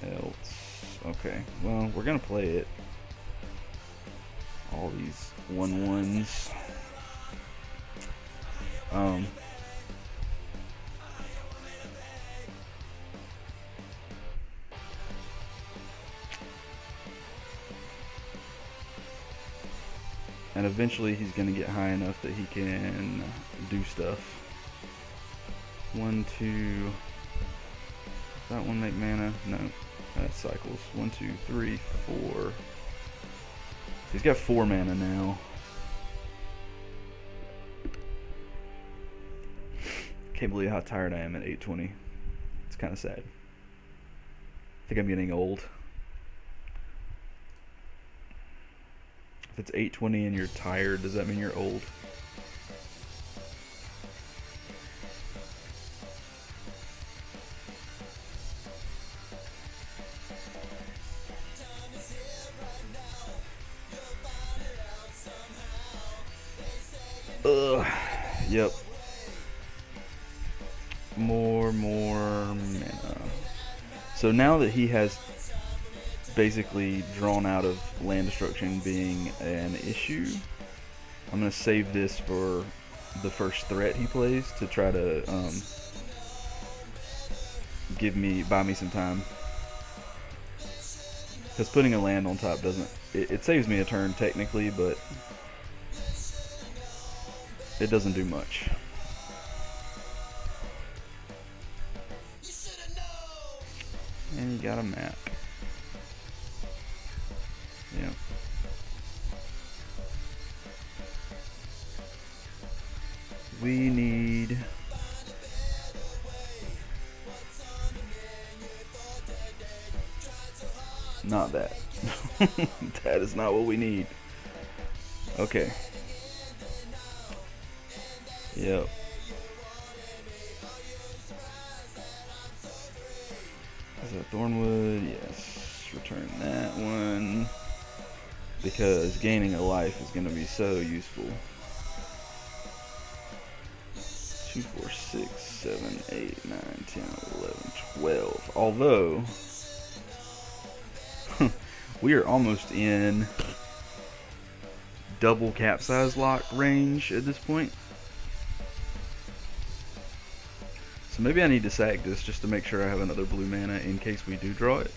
else. Okay, well, we're gonna play it. All these 1/1s. And eventually he's going to get high enough that he can do stuff. 1, 2. Does that one make mana? No. That cycles. 1, 2, 3, 4. He's got 4 mana now. Can't believe how tired I am at 8:20. It's kind of sad. I think I'm getting old. If it's 8:20 and you're tired, does that mean you're old? Ugh. Yep. More mana. So now that he has basically drawn out of land destruction being an issue, I'm gonna save this for the first threat he plays to try to buy me some time, because putting a land on top doesn't, it saves me a turn technically, but it doesn't do much. And you got a map. Yeah. We need... Not that. That is not what we need. Okay. Yep. Is that Thornwood? Yes. Return that one, because gaining a life is going to be so useful. 2, 4, 6, 7, 8, 9, 10, 11, 12. Although, we are almost in double capsize lock range at this point. So maybe I need to sack this just to make sure I have another blue mana in case we do draw it.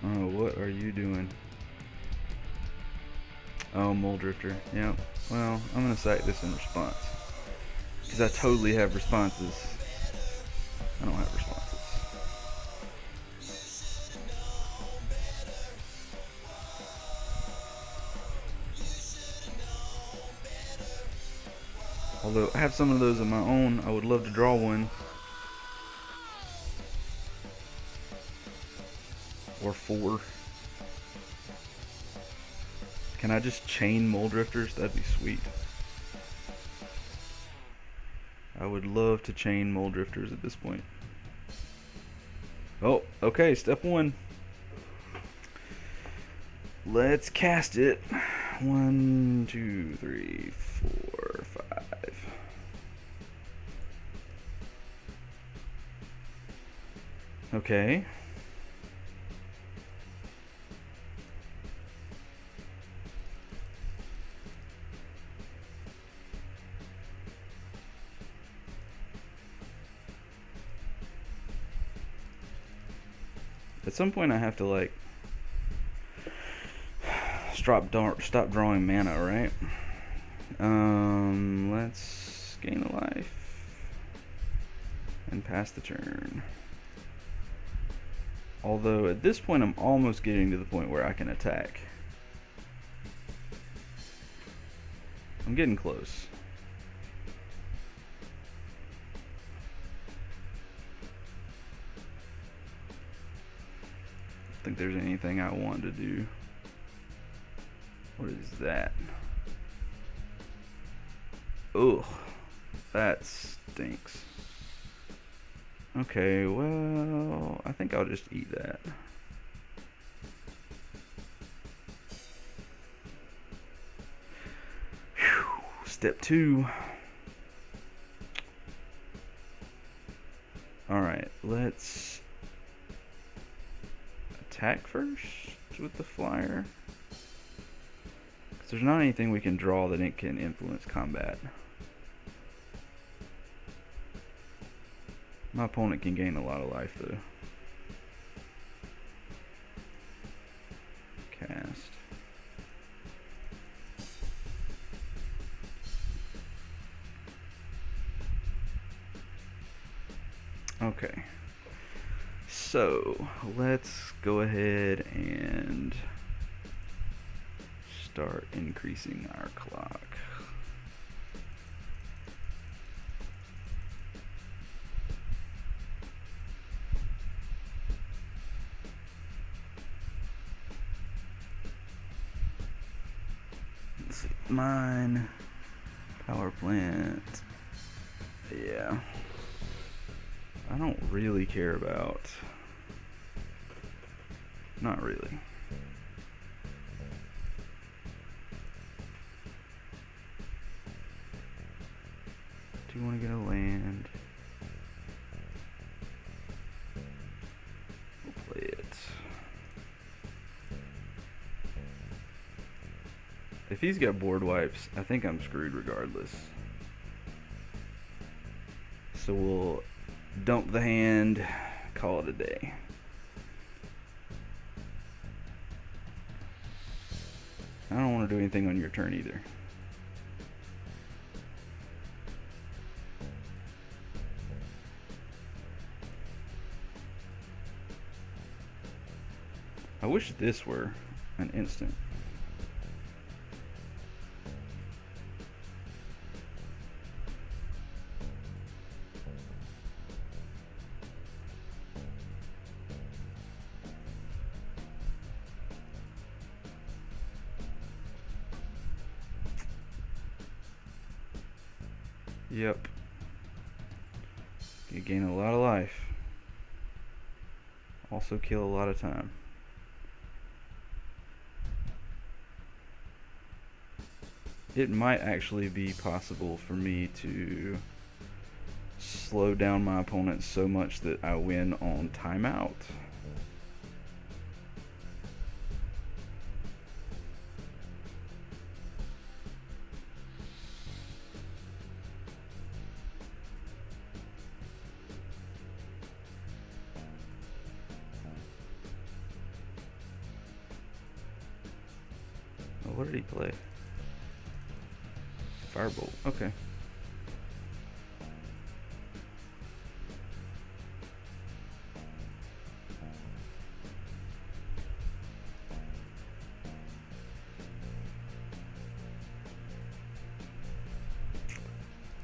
Oh, what are you doing? Oh, Mole Drifter. Yep. Well, I'm going to sack this in response, because I totally have responses. I don't have responses. Although I have some of those of my own, I would love to draw one. Or 4. Can I just chain Mole Drifters? That'd be sweet. I would love to chain Mole Drifters at this point. Oh, okay, step 1. Let's cast it. 1, 2, 3, 4, 5. Okay. At some point I have to like stop drawing mana, right? Let's gain a life and pass the turn. Although at this point I'm almost getting to the point where I can attack. I'm getting close. I don't think there's anything I want to do. What is that? Ugh, that stinks. Okay, well, I think I'll just eat that. Whew. Step 2. Alright, let's attack first with the flyer. Because there's not anything we can draw that it can influence combat. My opponent can gain a lot of life though. Cast. Okay. So, let's go ahead and start increasing our clock. Let's see. Mine. Power plant. Yeah. I don't really care about... Not really. Do you want to get a land? We'll play it. If he's got board wipes, I think I'm screwed regardless. So we'll dump the hand, call it a day. I don't want to do anything on your turn either. I wish this were an instant. Yep. You gain a lot of life. Also kill a lot of time. It might actually be possible for me to slow down my opponent so much that I win on timeout. Oh, what did he play? Firebolt. Okay.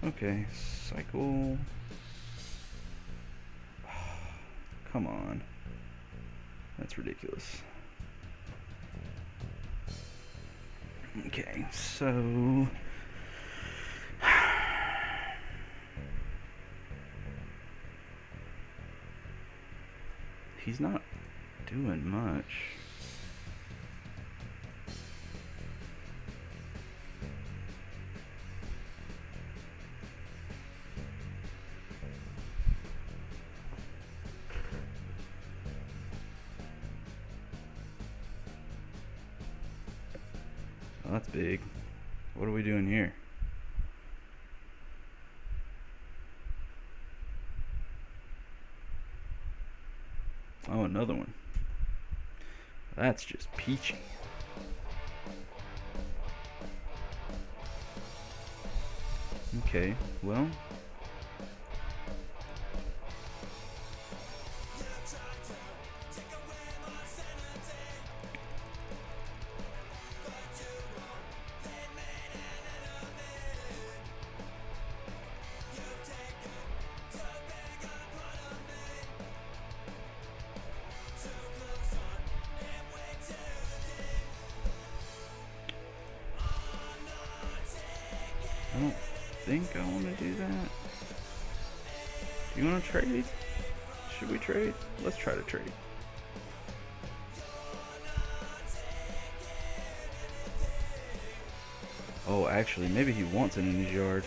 Okay, cycle. Come on. That's ridiculous. Okay, so he's not doing much. Oh, that's big. What are we doing here? Oh, another one. That's just peachy. Okay, well. I don't think I want to do that. Do you want to trade? Should we trade? Let's try to trade. Oh, actually, maybe he wants it in his yard.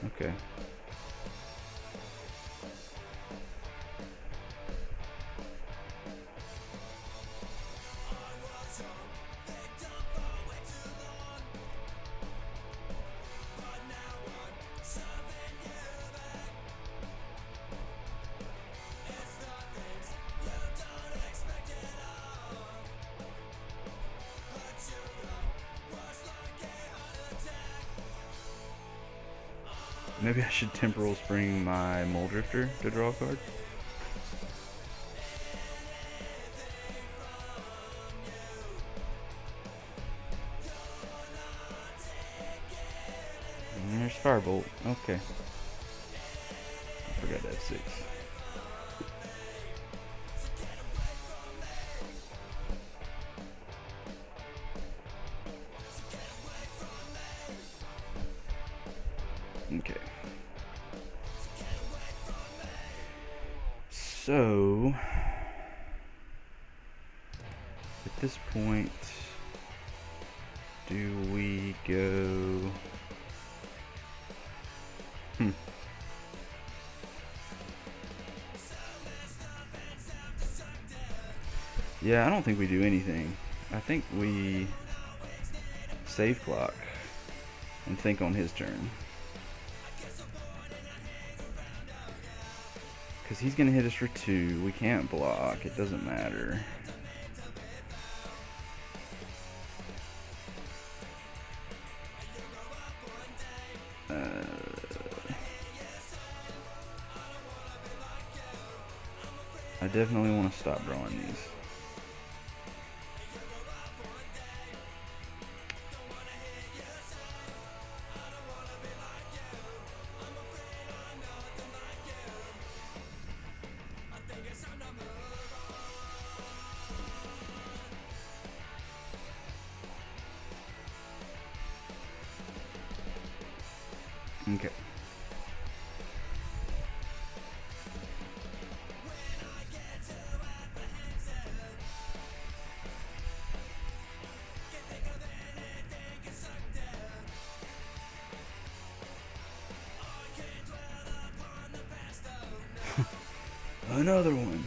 Okay. Maybe I should Temporal Spring my Mole Drifter to draw a card. And there's Firebolt. Okay. I forgot to have 6. Okay. So, at this point, do we go... Yeah, I don't think we do anything. I think we save clock and think on his turn. Because he's going to hit us for 2. We can't block. It doesn't matter. I definitely want to stop drawing these. Okay. Another one.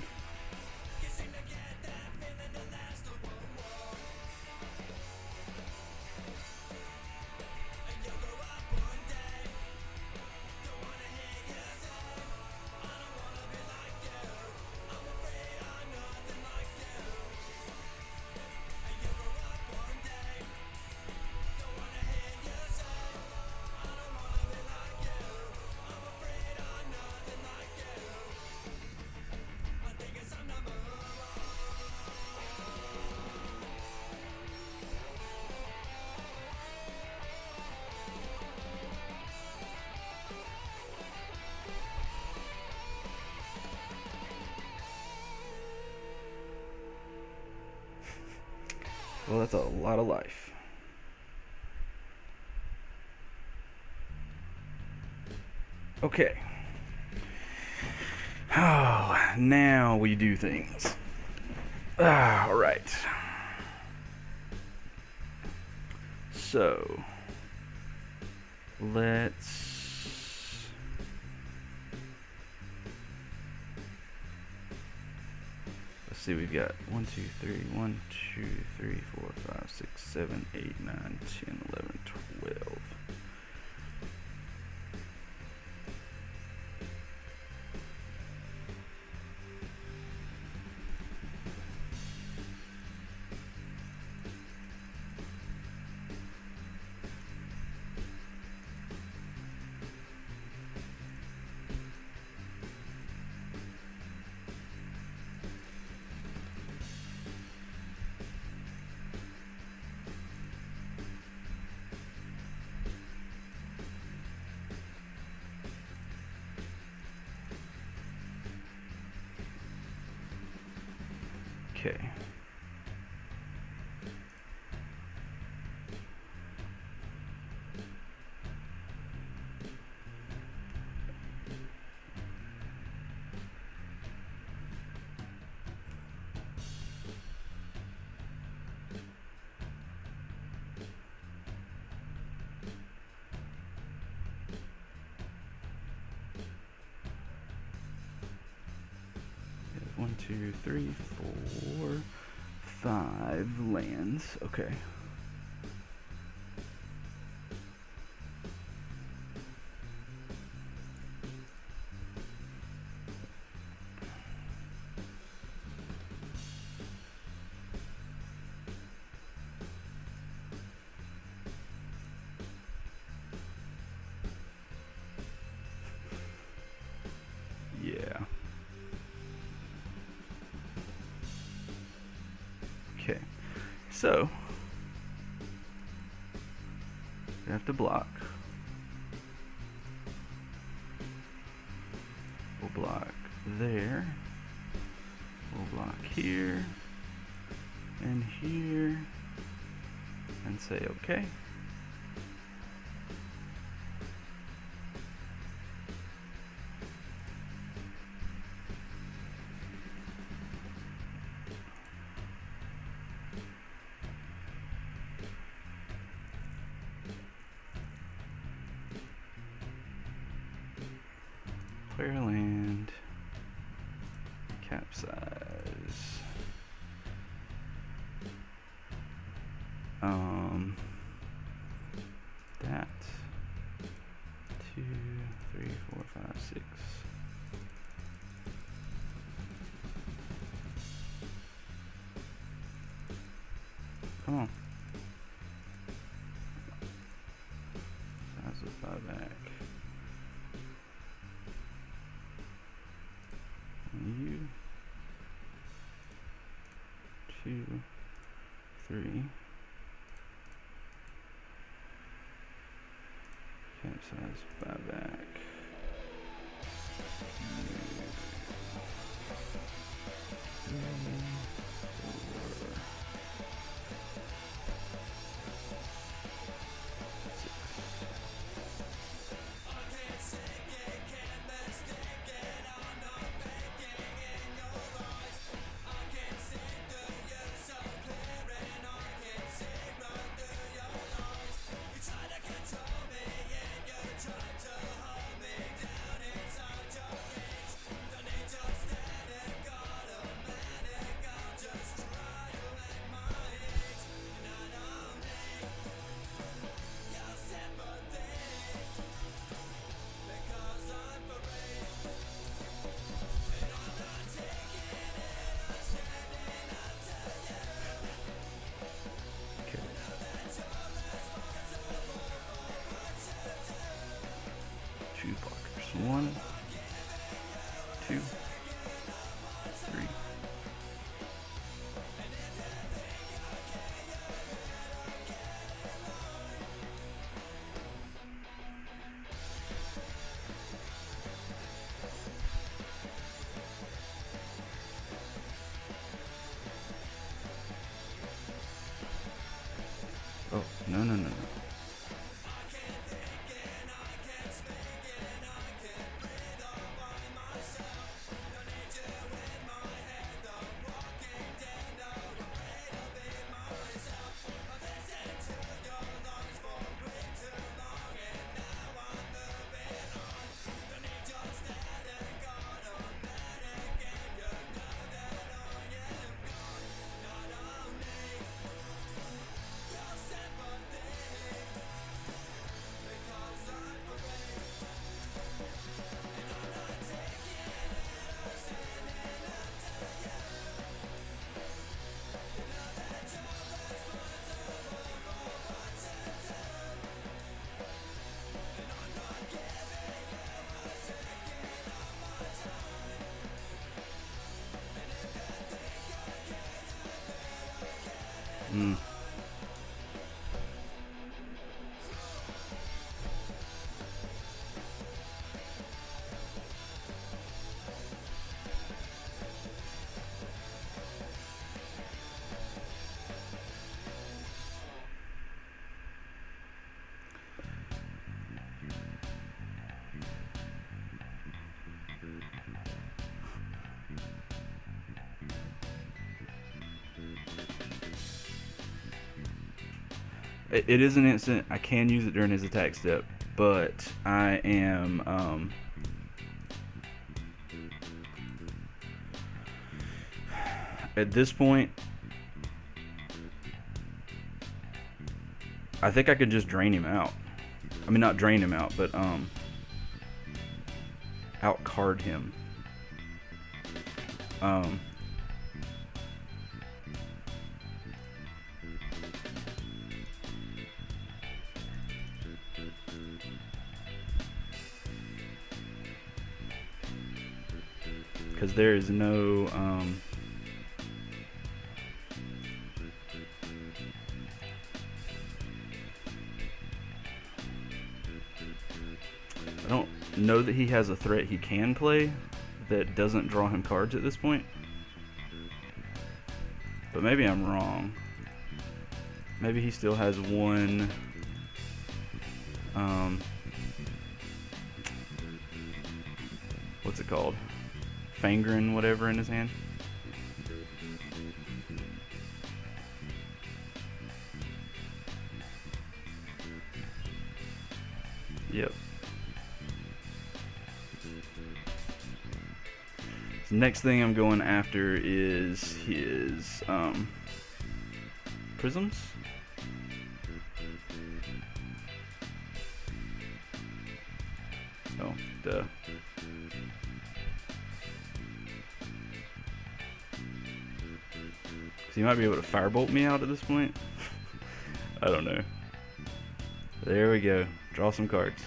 Well, that's a lot of life. Okay. Oh, now we do things. All right. So, let's see, we've got 1, 2, 3, 1, 2, 3, 4, 5, 6, 7, 8, 9, 10, 11, 12. Okay. One, two, three, 4, 5 lands. Okay. Yeah. Okay. So we have to block. We'll block there. We'll block here and here and say okay. Player land, capsize. That 2, 3, 4, 5, 6. Come on. Size of 5 back. You 2, 3. Capsize 5 back. Two blockers. 1, 2, 3. Oh, no. It is an instant. I can use it during his attack step, but I am at this point, I think I could just drain him out. I mean, not drain him out, but out card him. Because there is no I don't know that he has a threat he can play that doesn't draw him cards at this point. But maybe I'm wrong. Maybe he still has one what's it called? Fangren, whatever, in his hand. Yep. So next thing I'm going after is his prisms. Oh, duh. So he might be able to firebolt me out at this point. I don't know. There we go. Draw some cards.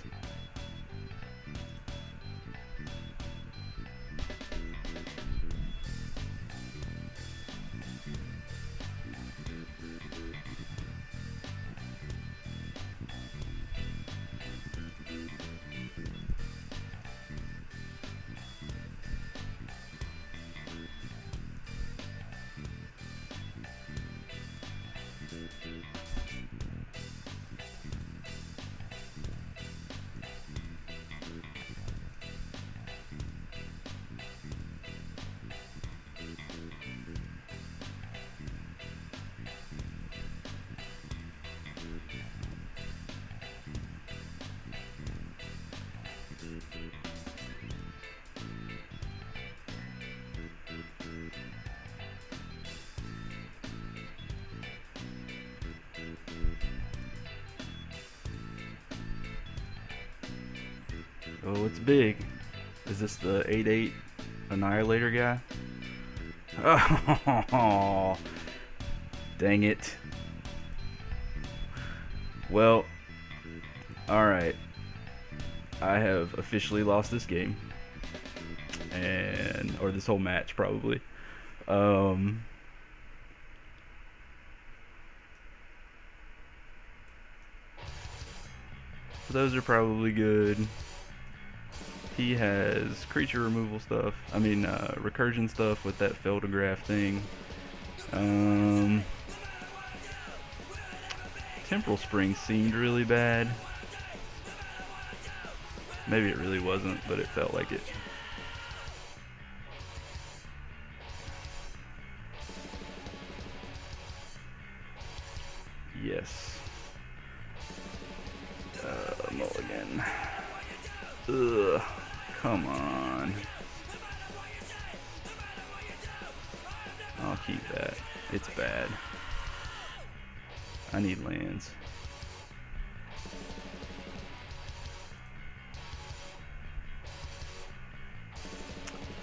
Oh, it's big. Is this the 8/8 Annihilator guy? Oh, dang it. Well, alright. I have officially lost this game. Or this whole match, probably. Those are probably good. He has creature removal stuff. I mean, recursion stuff with that Feldograph thing. Temporal Spring seemed really bad. Maybe it really wasn't, but it felt like it. Yes. Mulligan. Ugh. Come on. I'll keep that. It's bad. I need lands.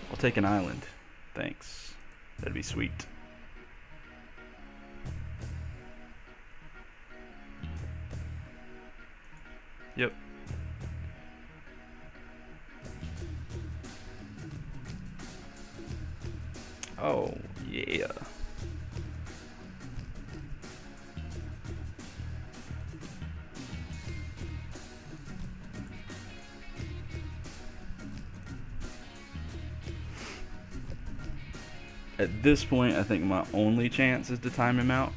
I'll take an island. Thanks. That'd be sweet. Yep. Oh, yeah. At this point, I think my only chance is to time him out.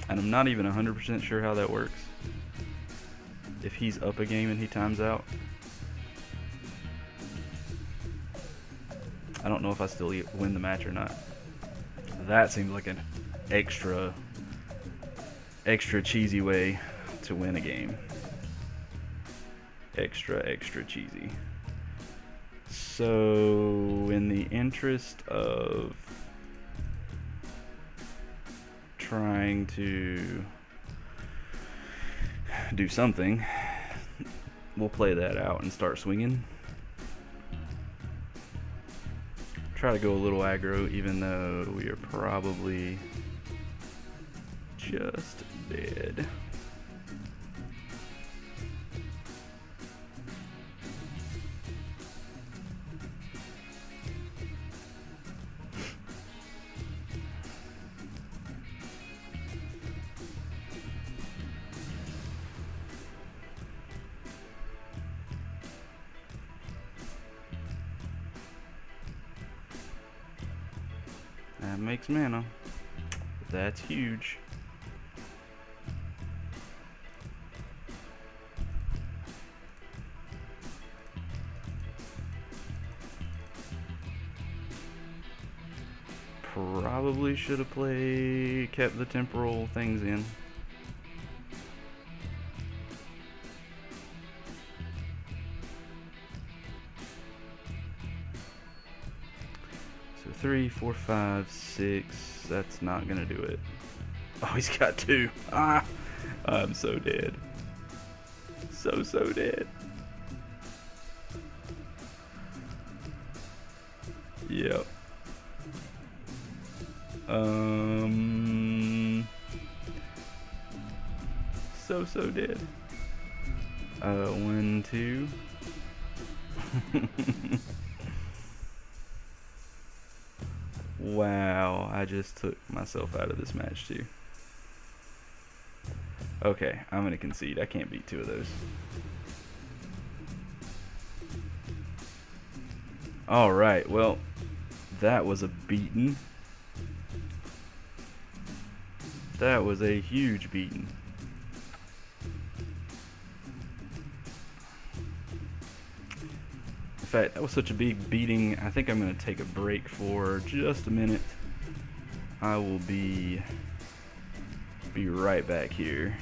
And I'm not even 100% sure how that works. If he's up a game and he times out. I don't know if I still win the match or not. That seems like an extra extra cheesy way to win a game. Extra cheesy. So, in the interest of trying to do something, we'll play that out and start swinging. Try to go a little aggro, even though we are probably just dead. That makes mana. That's huge. Probably should have kept the temporal things in. So 3, 4, 5, 6. That's not gonna do it. Oh, he's got 2. Ah, I'm so dead. So dead. Yep. So dead. 1, 2. Wow, I just took myself out of this match too. Okay, I'm gonna concede. I can't beat 2 of those. Alright, well, that was a beating. That was a huge beating. In fact, that was such a big beating, I think I'm going to take a break for just a minute. I will be right back here.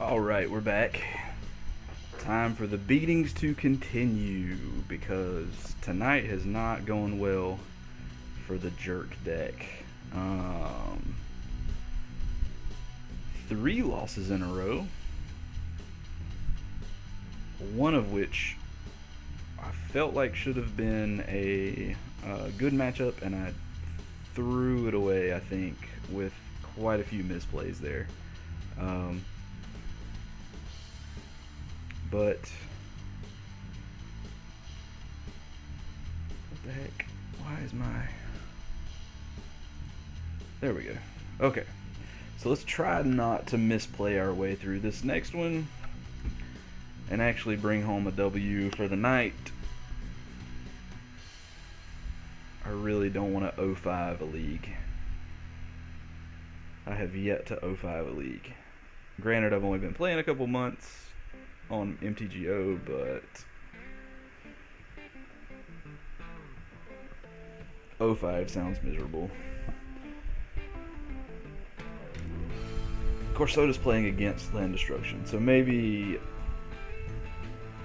Alright, we're back. Time for the beatings to continue, because tonight has not gone well for the jerk deck. 3 losses in a row, one of which I felt like should have been a good matchup, and I threw it away, I think, with quite a few misplays there. But what the heck? Why is my... There we go. Okay. So let's try not to misplay our way through this next one and actually bring home a W for the night. I really don't want to 0-5 a league. I have yet to 0-5 a league. Granted, I've only been playing a couple months on MTGO, but 0-5 sounds miserable. Of course, so does playing against Land Destruction, so maybe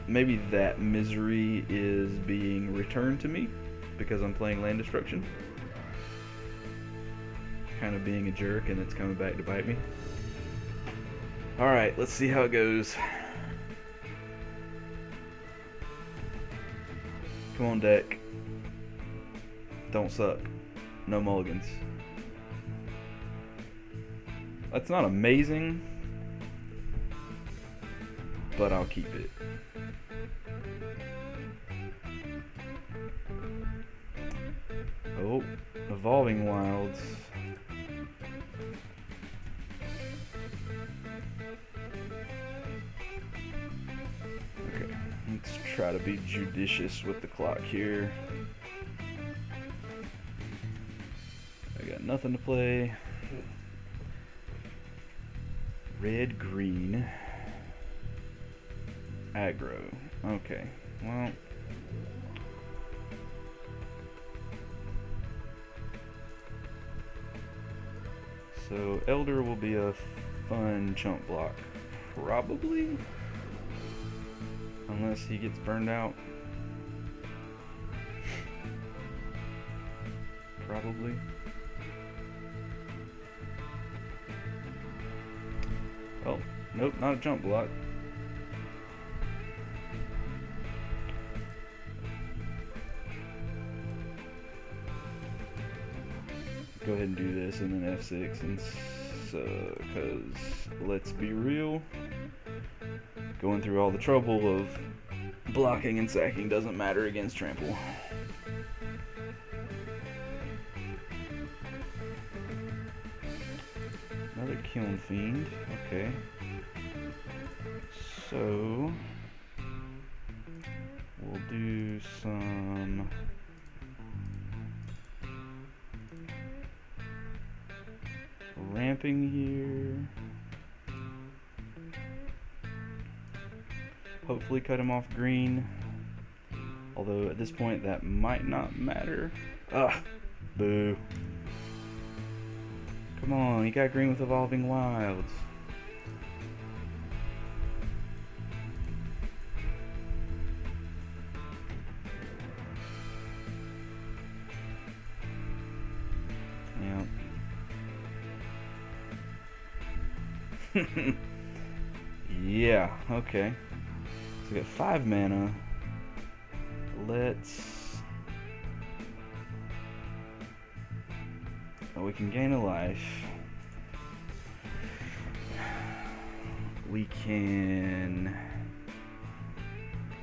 that misery is being returned to me because I'm playing Land Destruction. Kind of being a jerk, and it's coming back to bite me. Alright, let's see how it goes. Come on, deck. Don't suck. No mulligans. That's not amazing, but I'll keep it. Oh, Evolving Wilds. Okay, let's try to be judicious with the clock here. I got nothing to play. Red, green, aggro. Okay, well, so Elder will be a fun chump block, probably, unless he gets burned out. Probably. Oh, nope, not a jump block. Go ahead and do this and then F6, and so, because let's be real, going through all the trouble of blocking and sacking doesn't matter against trample. Another Kiln Fiend, okay. So we'll do some ramping here. Hopefully cut him off green. Although at this point that might not matter. Ah, boo. Come on, you got green with Evolving Wilds. Yeah. Yeah, okay. So we got 5 mana. Let's... Oh, we can gain a life. We can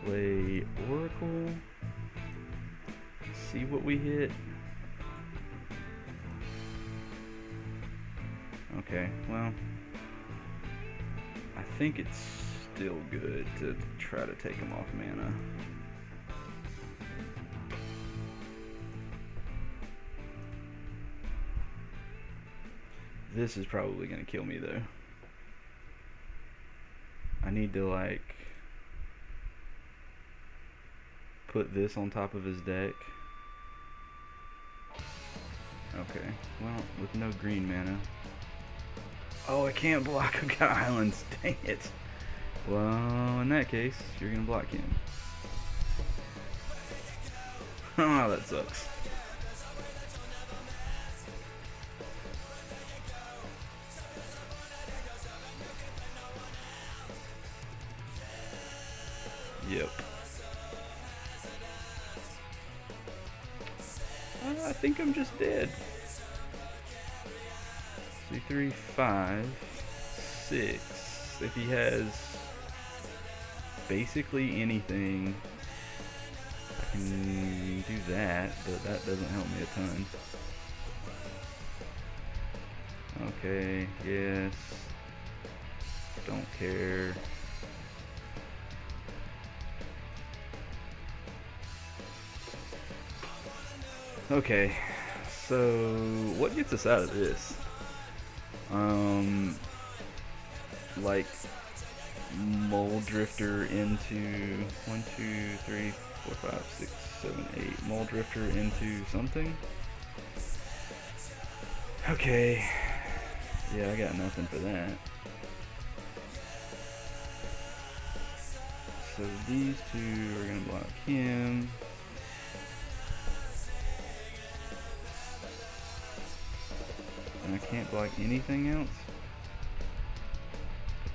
play Oracle. See what we hit. Okay, well, I think it's still good to try to take him off mana. This is probably gonna kill me though. I need to like put this on top of his deck. Okay, well, with no green mana, Oh, I can't block. I've got islands. Dang it. Well, in that case, you're gonna block him. Oh, that sucks. Yep. I think I'm just dead. 2, 3, 5, 6. If he has basically anything, I can do that, but that doesn't help me a ton. Okay, yes. Don't care. Okay, so what gets us out of this? Like mole drifter into 1, 2, 3, 4, 5, 6, 7, 8. Mole drifter into something. Okay, yeah, I got nothing for that. So these two are gonna block him. And I can't block anything else?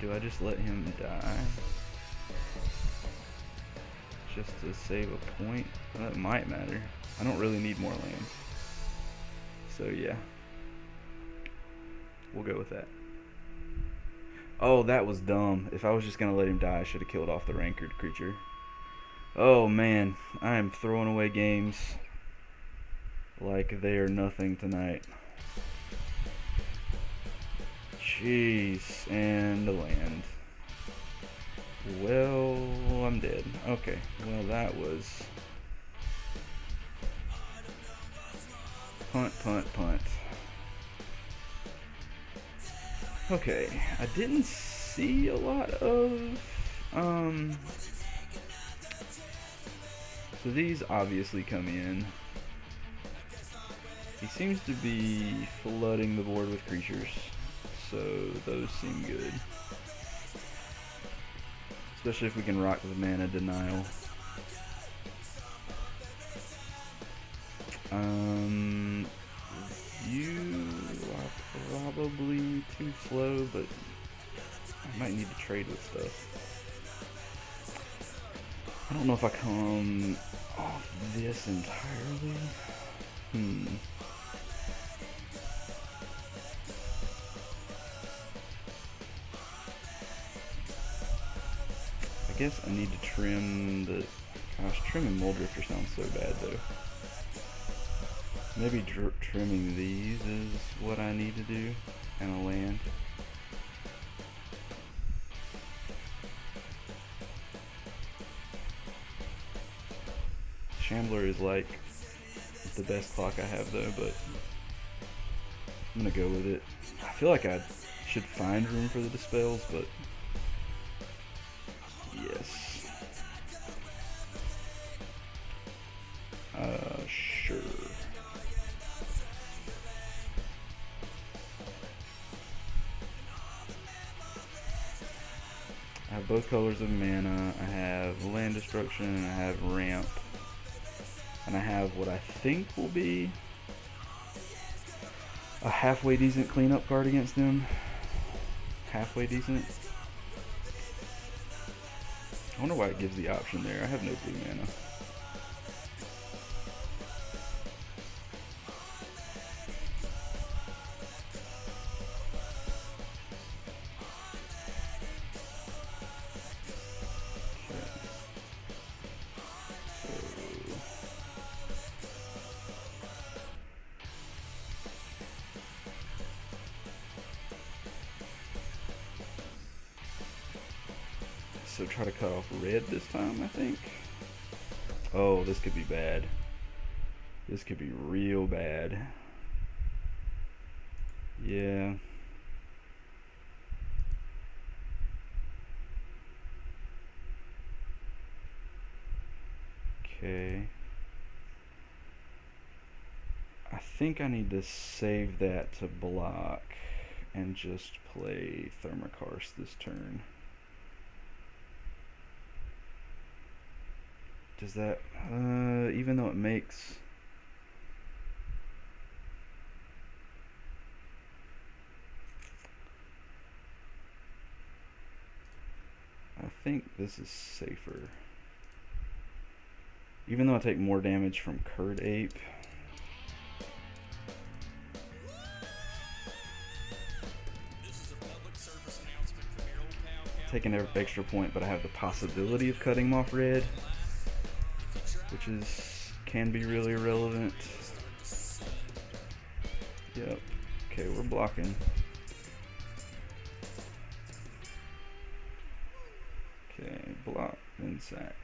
Do I just let him die? Just to save a point? Well, that might matter. I don't really need more lands. So yeah. We'll go with that. Oh, that was dumb. If I was just gonna let him die, I should have killed off the rankered creature. Oh man, I am throwing away games like they are nothing tonight. Jeez, and a land. Well, I'm dead. Okay, well that was punt, punt, punt. Okay, I didn't see a lot of so these obviously come in. He seems to be flooding the board with creatures, so those seem good. Especially if we can rock with mana denial. You are probably too slow, but I might need to trade with stuff. I don't know if I come off this entirely. I guess I need to trim the... Gosh, trimming Mold Drifter sounds so bad though. Maybe trimming these is what I need to do, and a land. Shambler is like the best clock I have though, but I'm gonna go with it. I feel like I should find room for the dispels, but yes. Sure. I have both colors of mana, I have Land Destruction, and I have Ramp. And I have what I think will be a halfway decent cleanup card against them. Halfway decent. I wonder why it gives the option there. I have no blue mana. So try to cut off red this time, I think. Oh, this could be bad. This could be real bad. Yeah. Okay. I think I need to save that to block. and just play Thermokarst this turn. Does that, even though it makes... I think this is safer. Even though I take more damage from Curd Ape. Taking an extra point, but I have the possibility of cutting him off red, which can be really irrelevant. Yep. Okay, we're blocking. Okay, block, then sack.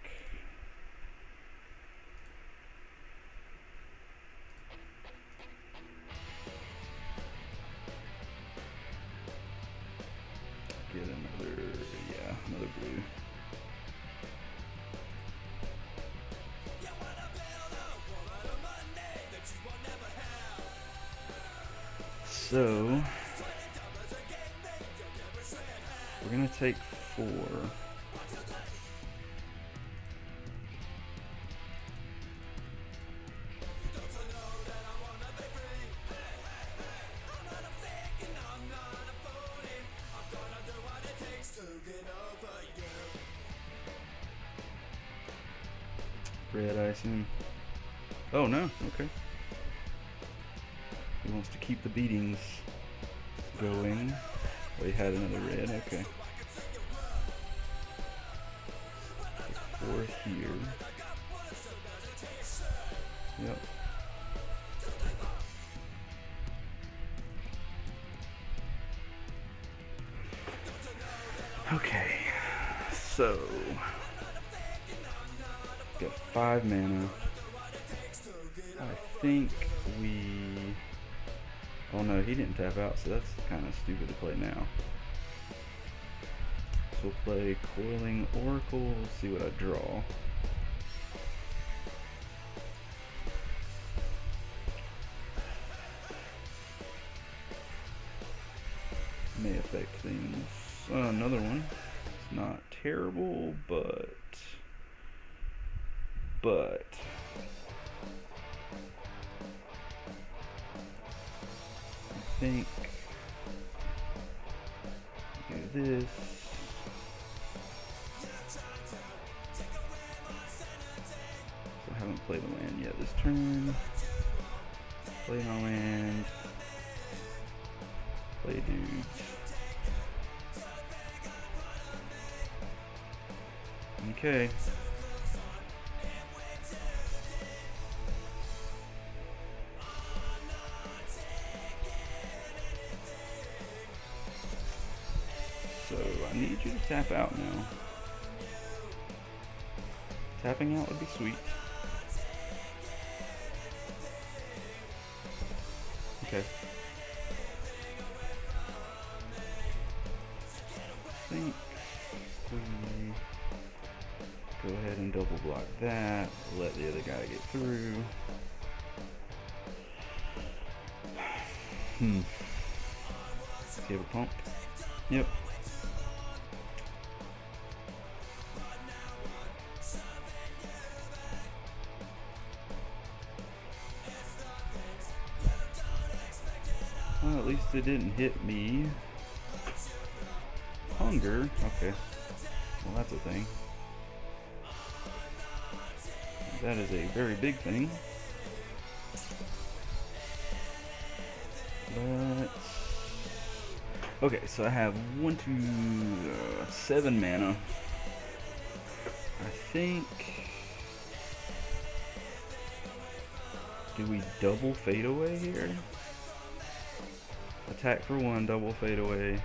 Get another blue. So we're gonna take 4. Red icing. Oh no, okay. He wants to keep the beatings going. Oh, he had another red, okay. 4 here. Yep. Okay, so got 5 mana. I think we... Oh no, he didn't tap out, so that's kind of stupid to play now. So we'll play Coiling Oracle, see what I draw. May affect things. Another one. It's not terrible, but I think do this. So I haven't played a land yet this turn. Play my land. Play dudes. Okay. So I need you to tap out now. Tapping out would be sweet. Okay. I think we go ahead and double block that. Let the other guy get through. Do you have a pump? Yep. Well, at least it didn't hit me. Hunger? Okay. Well, that's a thing. That is a very big thing. But... Okay, so I have 7 mana. I think... Do we double fade away here? Attack for 1, double fade away.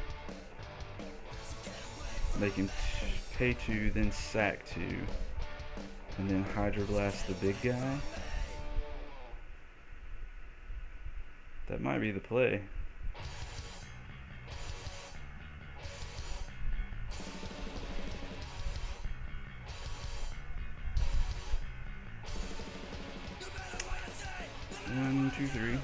Make him pay 2, then sack 2. And then Hydroblast the big guy. That might be the play. One, two, three.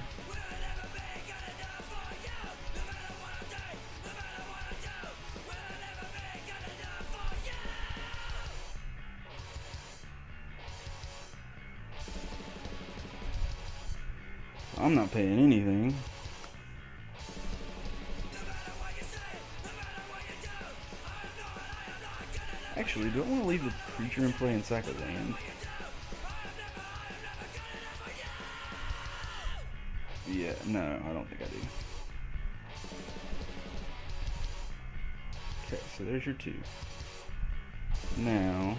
I'm not paying anything. Actually, do I want to leave the creature in play and sack a land? Yeah, no, I don't think I do. Okay, so there's your 2. Now,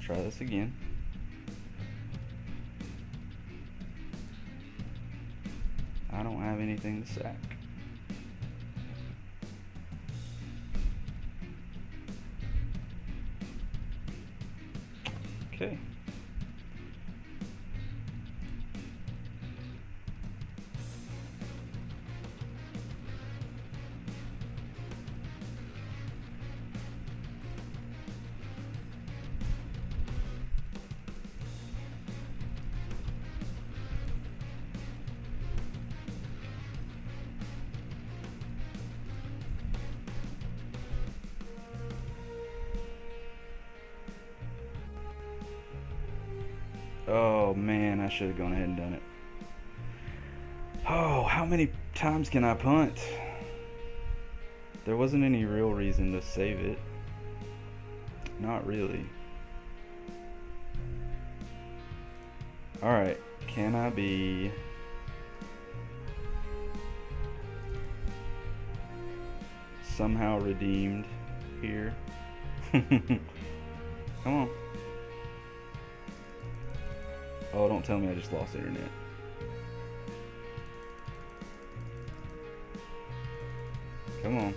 try this again. I don't have anything to sack. Okay. Oh man, I should have gone ahead and done it. Oh, how many times can I punt? There wasn't any real reason to save it. Not really. Alright, can I be... somehow redeemed here? Come on. Oh, don't tell me I just lost internet. Come on.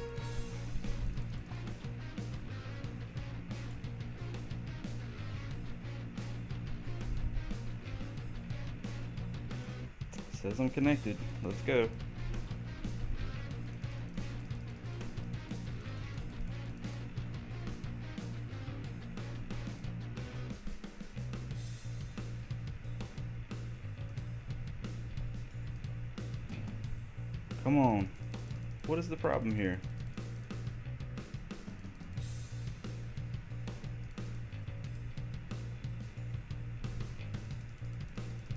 Says I'm connected. Let's go. Come on. What is the problem here?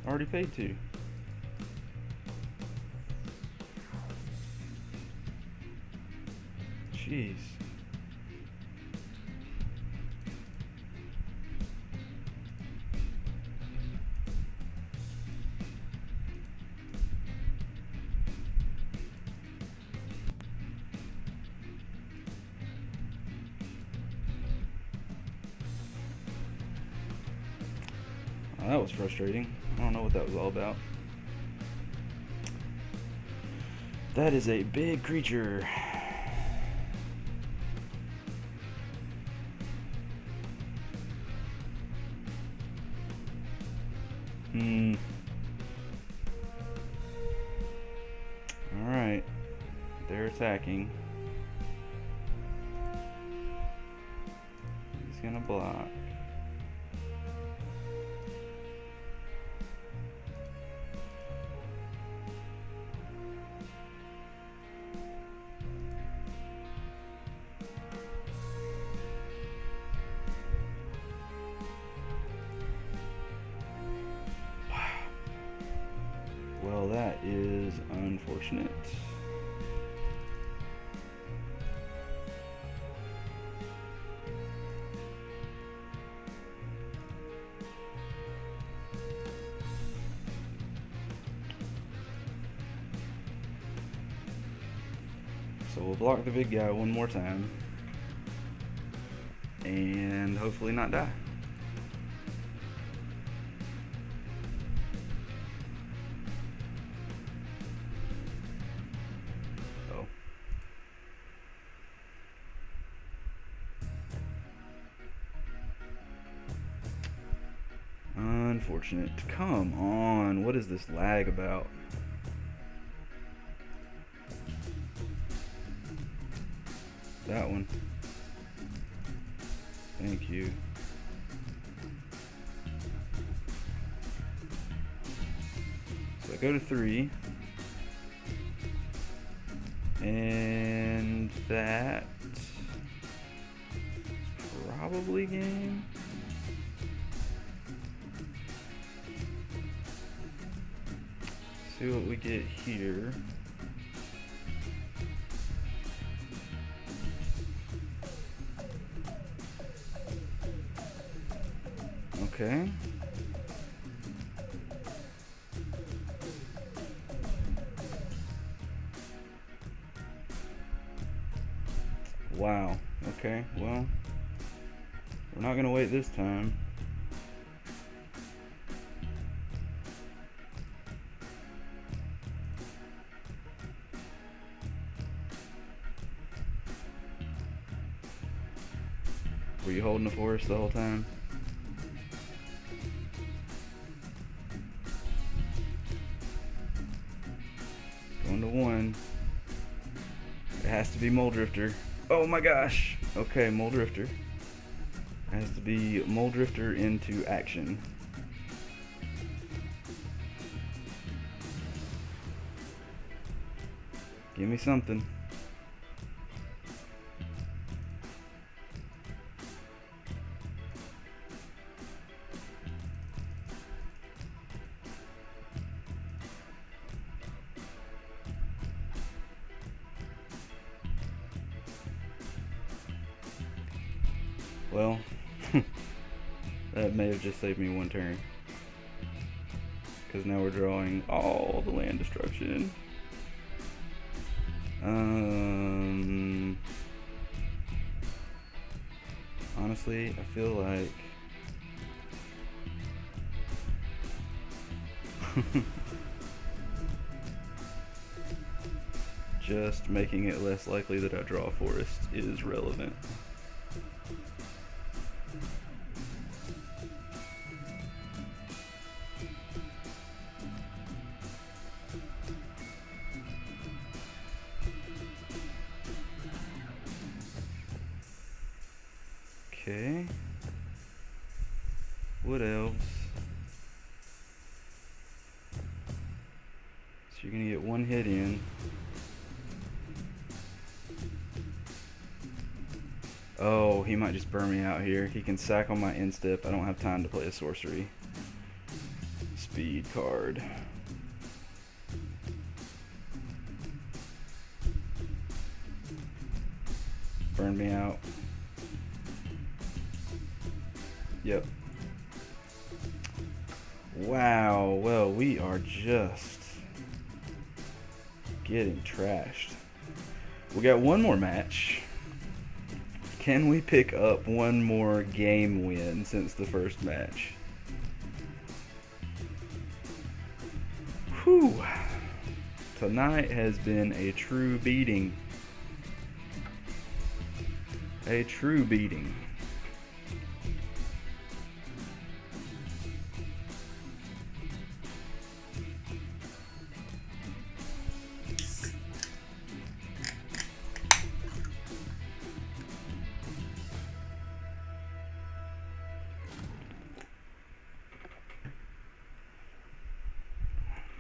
I already paid 2. Jeez. Oh, that was frustrating. I don't know what that was all about. That is a big creature. Alright. They're attacking. He's gonna block. Well, that is unfortunate. So we'll block the big guy one more time and hopefully not die. Unfortunate. Come on, what is this lag about? That one. Thank you. So I go to 3. And that probably game. See what we get here. Okay. Wow. Okay, well, we're not gonna wait this time. Were you holding the forest the whole time? Going to 1. It has to be Mole Drifter. Oh my gosh! Okay, Mole Drifter. It has to be Mole Drifter into action. Give me something. Well, that may have just saved me 1 turn. Because now we're drawing all the land destruction. Honestly, I feel like just making it less likely that I draw a forest is relevant. Okay. Wood elves. So you're gonna get 1 hit in. Oh, he might just burn me out here. He can sack on my instep. I don't have time to play a sorcery. Speed card. Burn me out. Yep. Wow, well, we are just getting trashed. We got 1 more match. Can we pick up 1 more game win since the first match? Whew. Tonight has been a true beating. A true beating.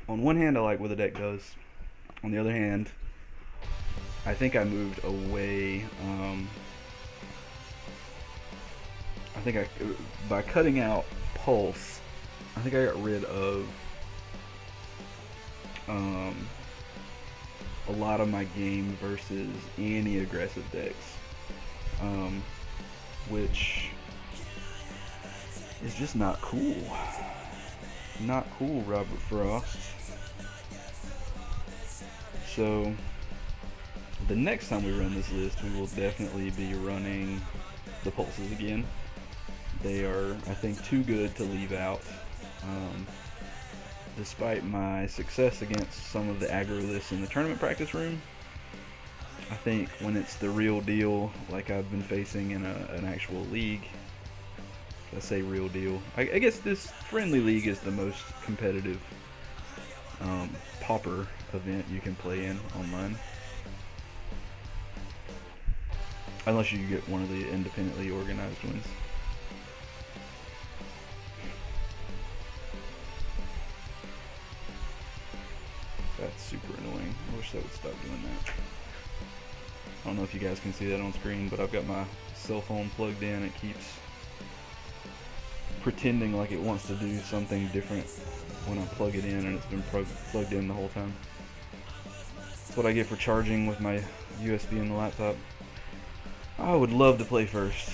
On one hand, I like where the deck goes. On the other hand, I think I moved away. I think by cutting out Pulse, I think I got rid of a lot of my game versus any aggressive decks, which is just not cool. Not cool, Robert Frost. So the next time we run this list, we will definitely be running the pulses again. They are, I think, too good to leave out. Despite my success against some of the aggro lists in the tournament practice room, I think when it's the real deal, like I've been facing in an actual league, I say real deal, I guess this friendly league is the most competitive Pauper event you can play in online. Unless you get one of the independently organized ones. That's super annoying. I wish that would stop doing that. I don't know if you guys can see that on screen, but I've got my cell phone plugged in. It keeps pretending like it wants to do something different when I plug it in, and it's been plugged in the whole time. That's what I get for charging with my USB in the laptop. I would love to play first.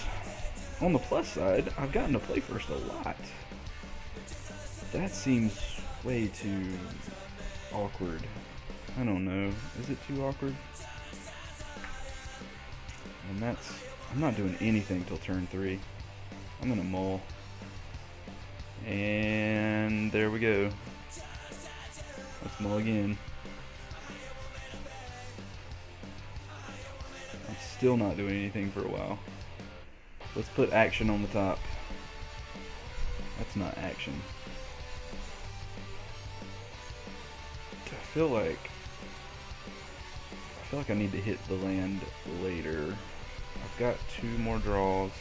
On the plus side, I've gotten to play first a lot. That seems way too awkward. I don't know. Is it too awkward? And I'm not doing anything till turn 3. I'm gonna mull. And there we go. Let's mull again. I'm still not doing anything for a while. Let's put action on the top. That's not action. I feel like I need to hit the land later. I've got 2 more draws.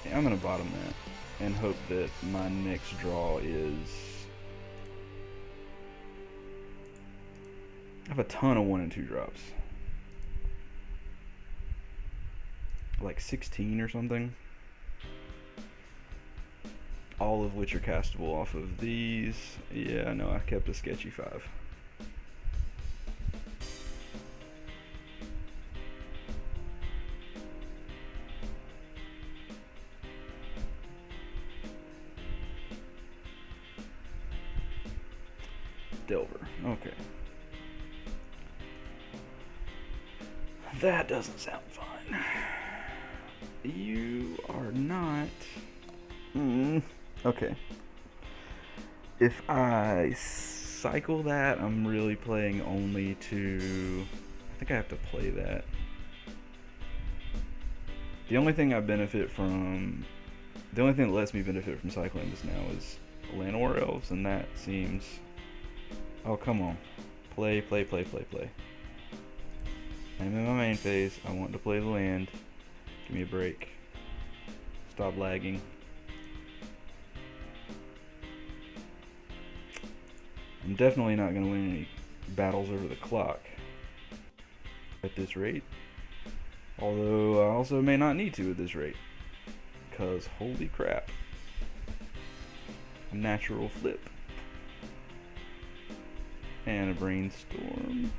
Yeah, I'm gonna bottom that and hope that my next draw is... I have a ton of 1 and 2 drops. Like 16 or something. All of which are castable off of these. Yeah, no, I kept a sketchy 5. Delver. Okay. That doesn't sound fun. You are not... Okay. If I cycle that, I'm really playing only to... I think I have to play that. The only thing I benefit from... The only thing that lets me benefit from cycling this now is Llanowar Elves, and that seems... Oh, come on. Play. I'm in my main phase. I want to play the land. Give me a break. Stop lagging. I'm definitely not going to win any battles over the clock at this rate. Although I also may not need to at this rate. Because holy crap. A natural flip. And a brainstorm.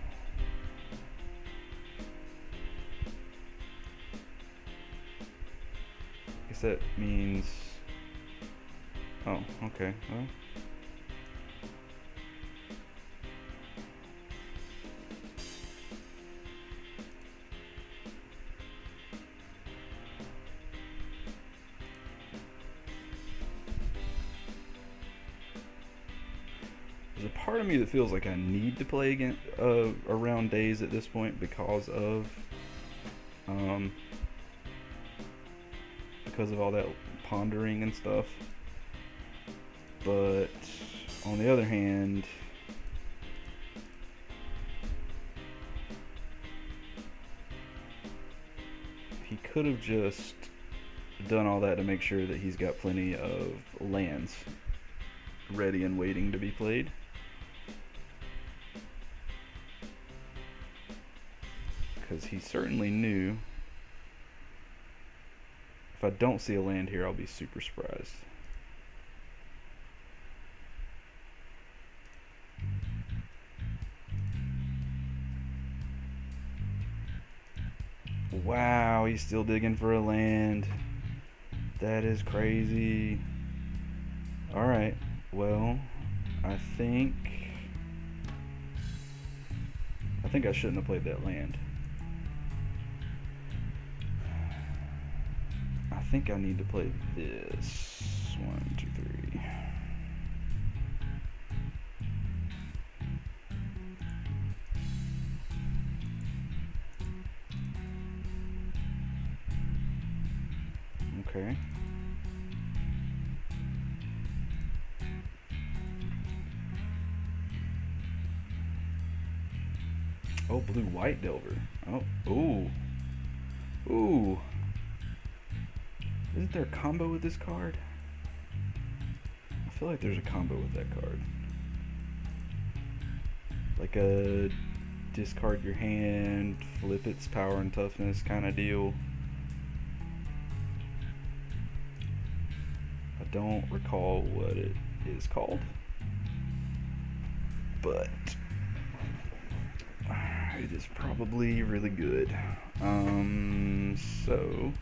I guess that means... Oh, okay. Well... There's a part of me that feels like I need to play again around days at this point because of all that pondering and stuff. But on the other hand, he could have just done all that to make sure that he's got plenty of lands ready and waiting to be played. Because he certainly knew. If I don't see a land here, I'll be super surprised. Wow, he's still digging for a land. That is crazy. Alright, well, I think I shouldn't have played that land. I think I need to play this. 1, 2, 3. Okay. Oh, blue-white Delver. Oh, ooh. Ooh. Isn't there a combo with this card? I feel like there's a combo with that card. Like a discard your hand, flip its power and toughness kind of deal. I don't recall what it is called, but it is probably really good. So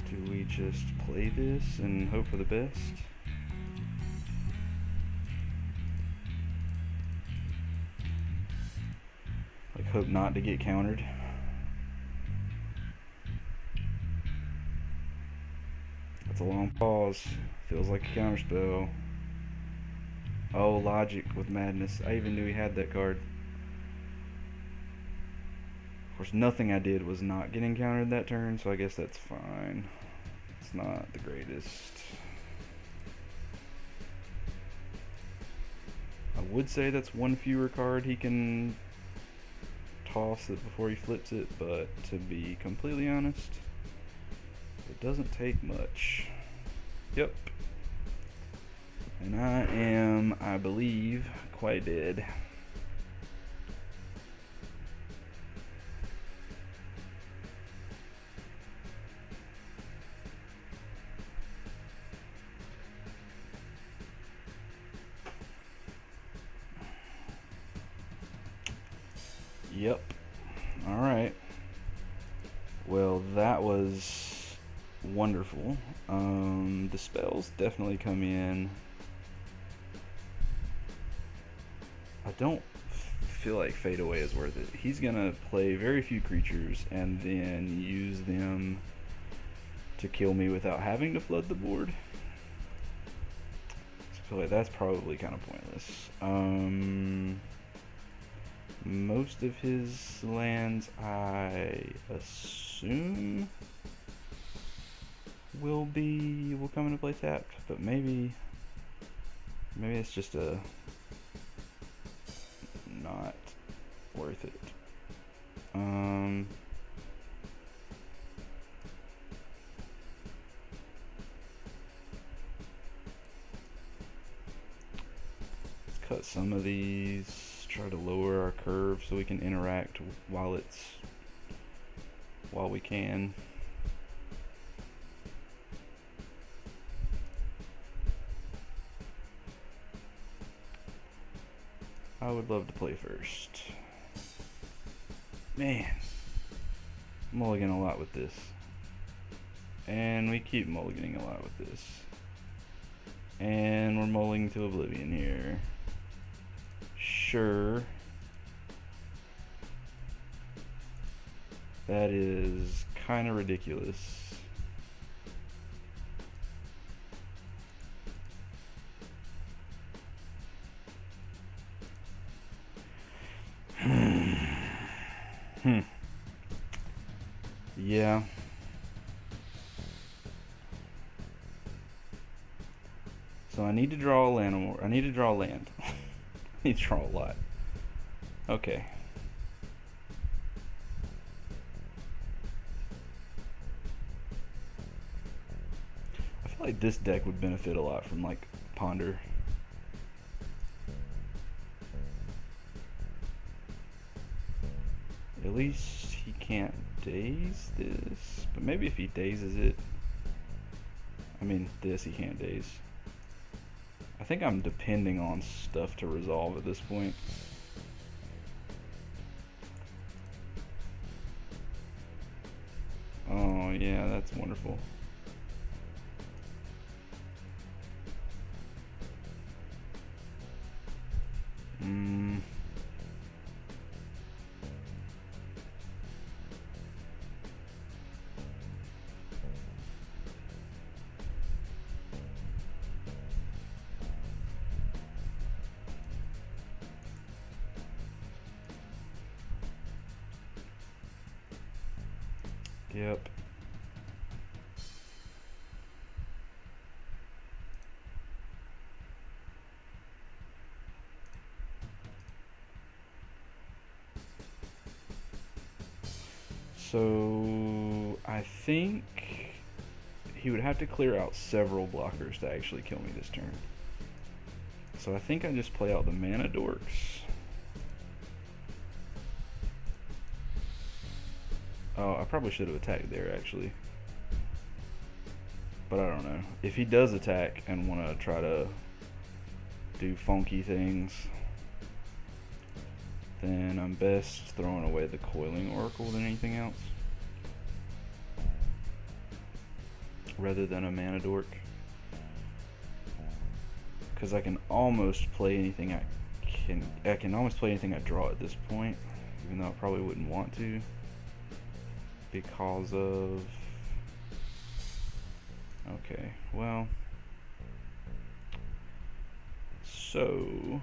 do we just play this and hope for the best? Like, hope not to get countered? That's a long pause. Feels like a counterspell. Oh, logic with madness. I even knew he had that card. Of course, nothing I did was not getting countered that turn, so I guess that's fine. It's not the greatest. I would say that's one fewer card he can toss it before he flips it, but to be completely honest, it doesn't take much. Yep. And I am, I believe, quite dead. Yep. Alright. Well, that was wonderful. The spells definitely come in. I don't feel like Fade Away is worth it. He's gonna play very few creatures and then use them to kill me without having to flood the board. So I feel like that's probably kind of pointless. Most of his lands, I assume, will come into play tapped, but maybe it's just a not worth it. Let's cut some of these. Try to lower our curve so we can interact while we can. I would love to play first. Man, mulligan a lot with this. And we keep mulliganing a lot with this. And we're mulling to oblivion here. Sure. That is kind of ridiculous. Yeah. So I need to draw a land. I need to draw land. I need to draw a lot. Okay. I feel like this deck would benefit a lot from like Ponder. At least he can't daze this, but maybe if he dazes it, I mean this he can't daze. I think I'm depending on stuff to resolve at this point. Oh yeah, that's wonderful. Yep. So I think he would have to clear out several blockers to actually kill me this turn. So I think I just play out the mana dorks. Oh, I probably should have attacked there, actually. But I don't know. If he does attack and want to try to do funky things, then I'm best throwing away the Coiling Oracle than anything else. Rather than a Mana Dork. Because I can almost play anything I can almost play anything I draw at this point, even though I probably wouldn't want to, because of... Okay, well, so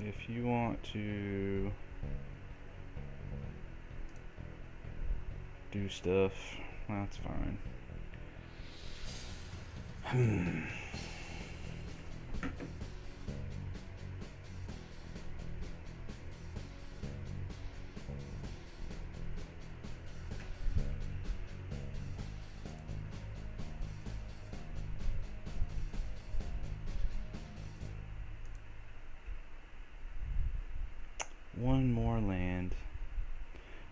if you want to do stuff, that's fine. One more land.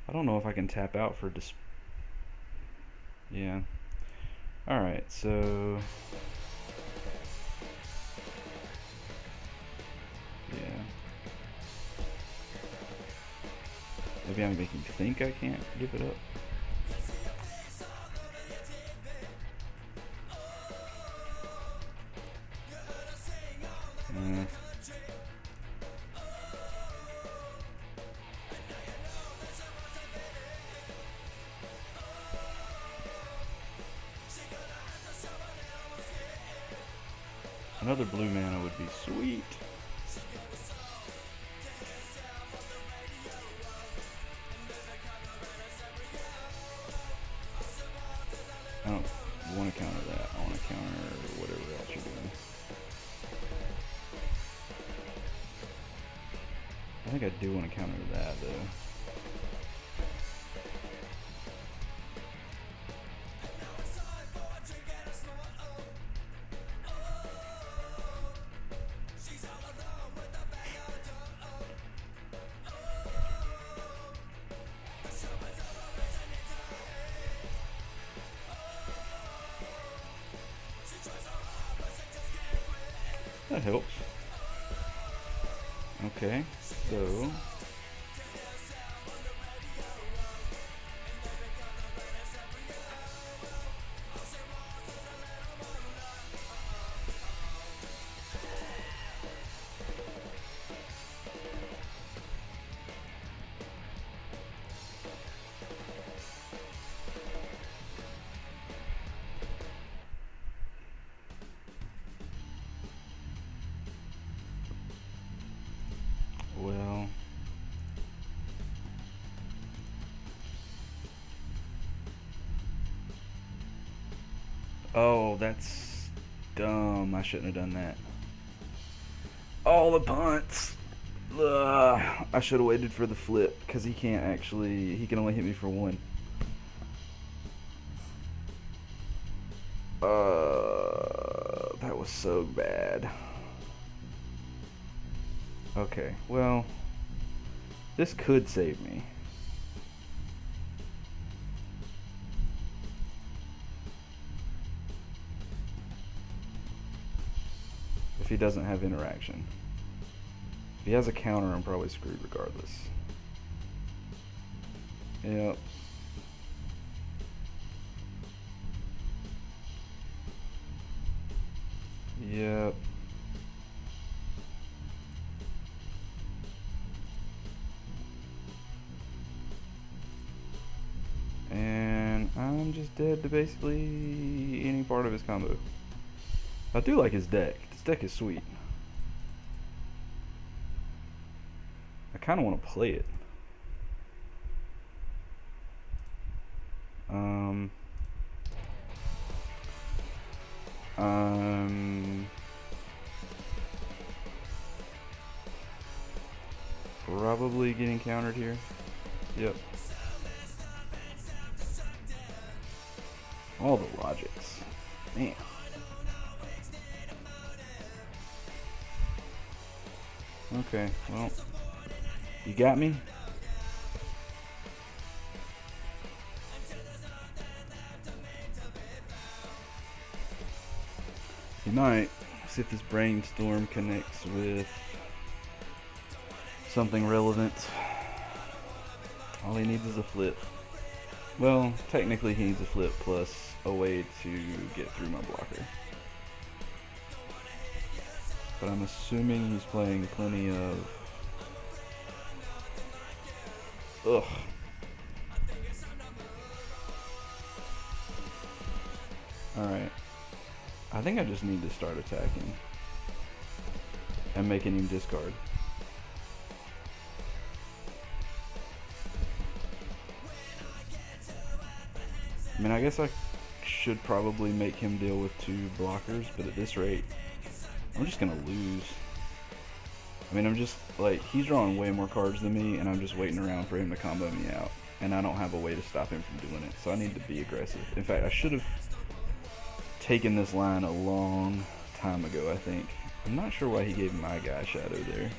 I don't know if I can tap out for yeah. Alright, so... Yeah. Maybe I'm making you think I can't give it up. Another blue mana would be sweet. I don't want to counter that. I want to counter whatever else you're doing. I think I do want to counter that, though. That helps. Okay, so... Well... Oh, that's dumb. I shouldn't have done that. All the punts! Ugh, I should have waited for the flip, because he can't actually... He can only hit me for one. That was so bad. Okay, well... This could save me. If he doesn't have interaction. If he has a counter, I'm probably screwed regardless. Yep. Yep. And I'm just dead to basically any part of his combo. I do like his deck. This deck is sweet. I kind of want to play it. Probably getting countered here. Yep. All the logics. Man. Okay, well. You got me? You might. See if this brainstorm connects with something relevant. All he needs is a flip. Well, technically he needs a flip plus a way to get through my blocker. But I'm assuming he's playing plenty of... Ugh. Alright. I think I just need to start attacking. And making him discard. I mean, I guess I should probably make him deal with 2 blockers, but at this rate, I'm just gonna lose. I mean, I'm just, like, he's drawing way more cards than me, and I'm just waiting around for him to combo me out. And I don't have a way to stop him from doing it, so I need to be aggressive. In fact, I should have taken this line a long time ago, I think. I'm not sure why he gave my guy Shadow there.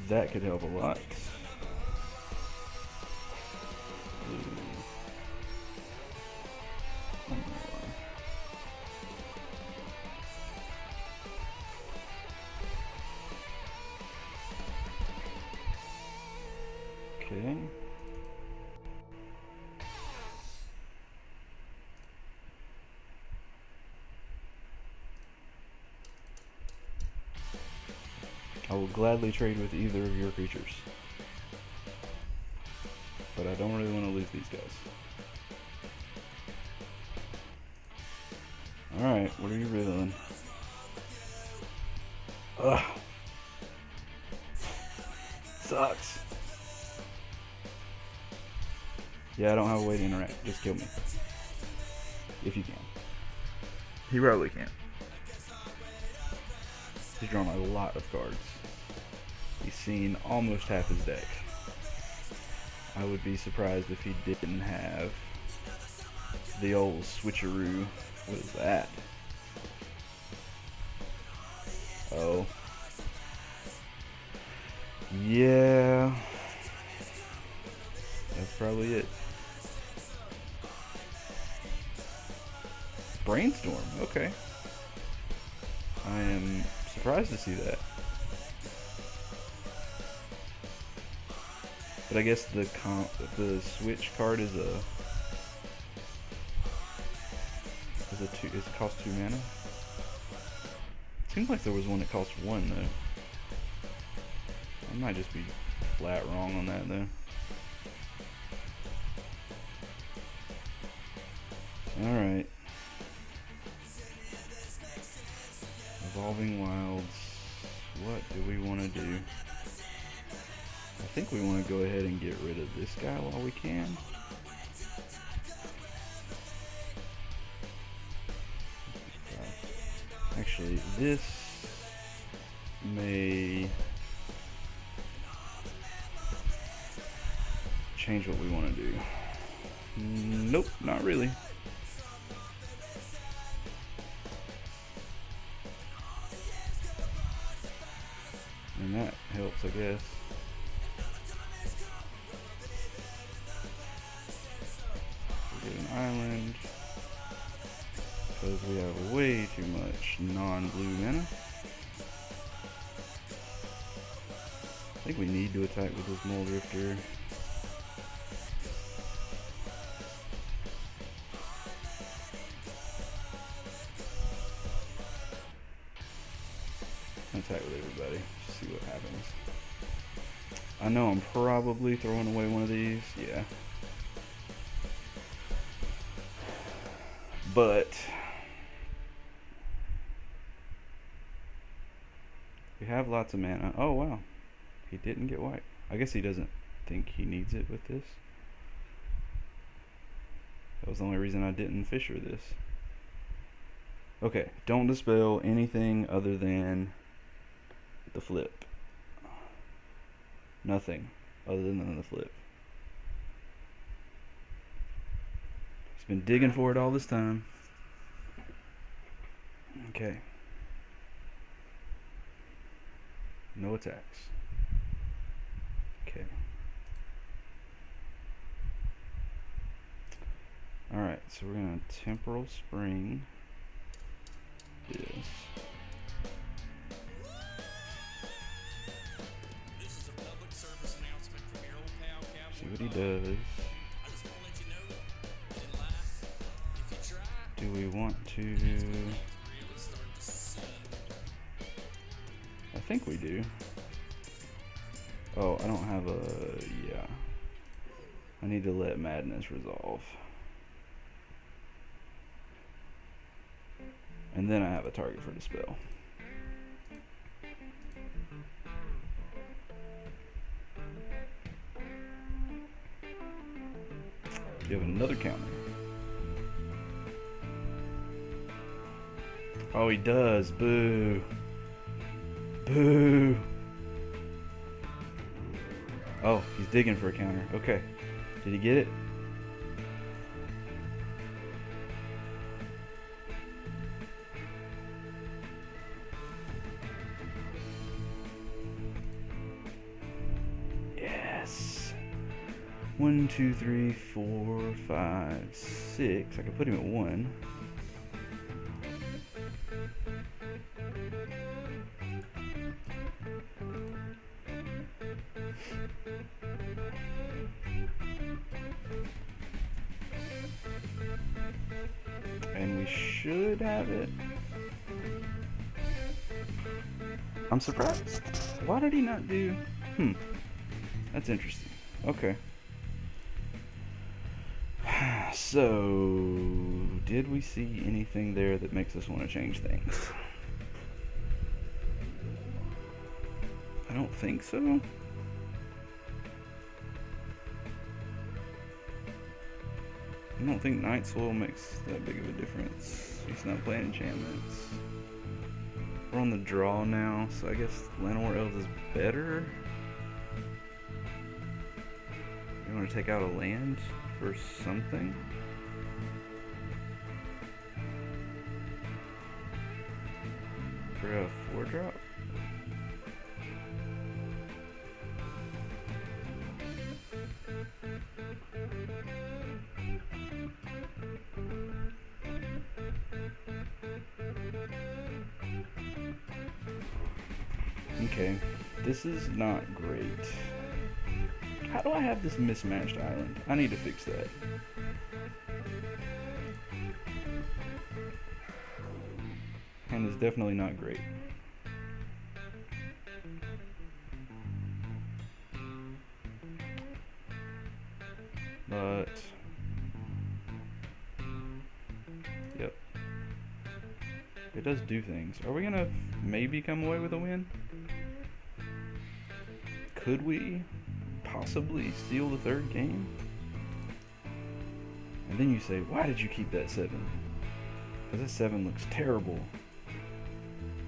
That could help a lot. Okay. I will gladly trade with either of your creatures. But I don't really want to lose these guys. Alright, what are you revealing? Ugh. Sucks. Yeah, I don't have a way to interact. Just kill me. If you can. He probably can't. He's drawn a lot of cards. He's seen almost half his deck. I would be surprised if he didn't have the old switcheroo. What is that? Oh. Yeah. That's probably it. Brainstorm, okay. I am surprised to see that. But I guess the switch card is a it costs 2 mana. Seems like there was one that cost 1 though. I might just be flat wrong on that though. Alright. Evolving Wilds. What do we want to do? I think we want to go ahead and get rid of this guy while we can. Actually, this may change what we want to do. Nope, not really. And that helps, I guess. We get an island because we have way too much non-blue mana. I think we need to attack with this Mole Drifter. Attack with everybody, just see what happens. I know I'm probably throwing away one of these, yeah. But we have lots of mana. Oh wow, he didn't get white. I guess he doesn't think he needs it with this. That was the only reason I didn't Fisher this. Okay, don't dispel anything other than The flip. Nothing other than the flip. He's been digging for it all this time. Okay. No attacks. Okay. Alright, so we're going to temporal spring this. See what he does. Do we want to... I think we do. Oh, I don't have a... yeah. I need to let madness resolve. And then I have a target for dispel. You have another counter. Oh, he does. Boo. Boo. Oh, he's digging for a counter. Okay. Did he get it? Yes. 1, 2, 3, 4, 5, 6. I can put him at 1. And we should have it. I'm surprised. Why did he not do... That's interesting. Okay. So, did we see anything there that makes us want to change things? I don't think so. I don't think Night Soil makes that big of a difference. He's not playing enchantments. We're on the draw now, so I guess Llanowar Elves is better. You want to take out a land for something? For a 4-drop? Okay, this is not great. How do I have this mismatched island? I need to fix that. And it's definitely not great. But yep. It does do things. Are we gonna maybe come away with a win? Could we possibly steal the third game? And then you say, why did you keep that 7? Because that 7 looks terrible.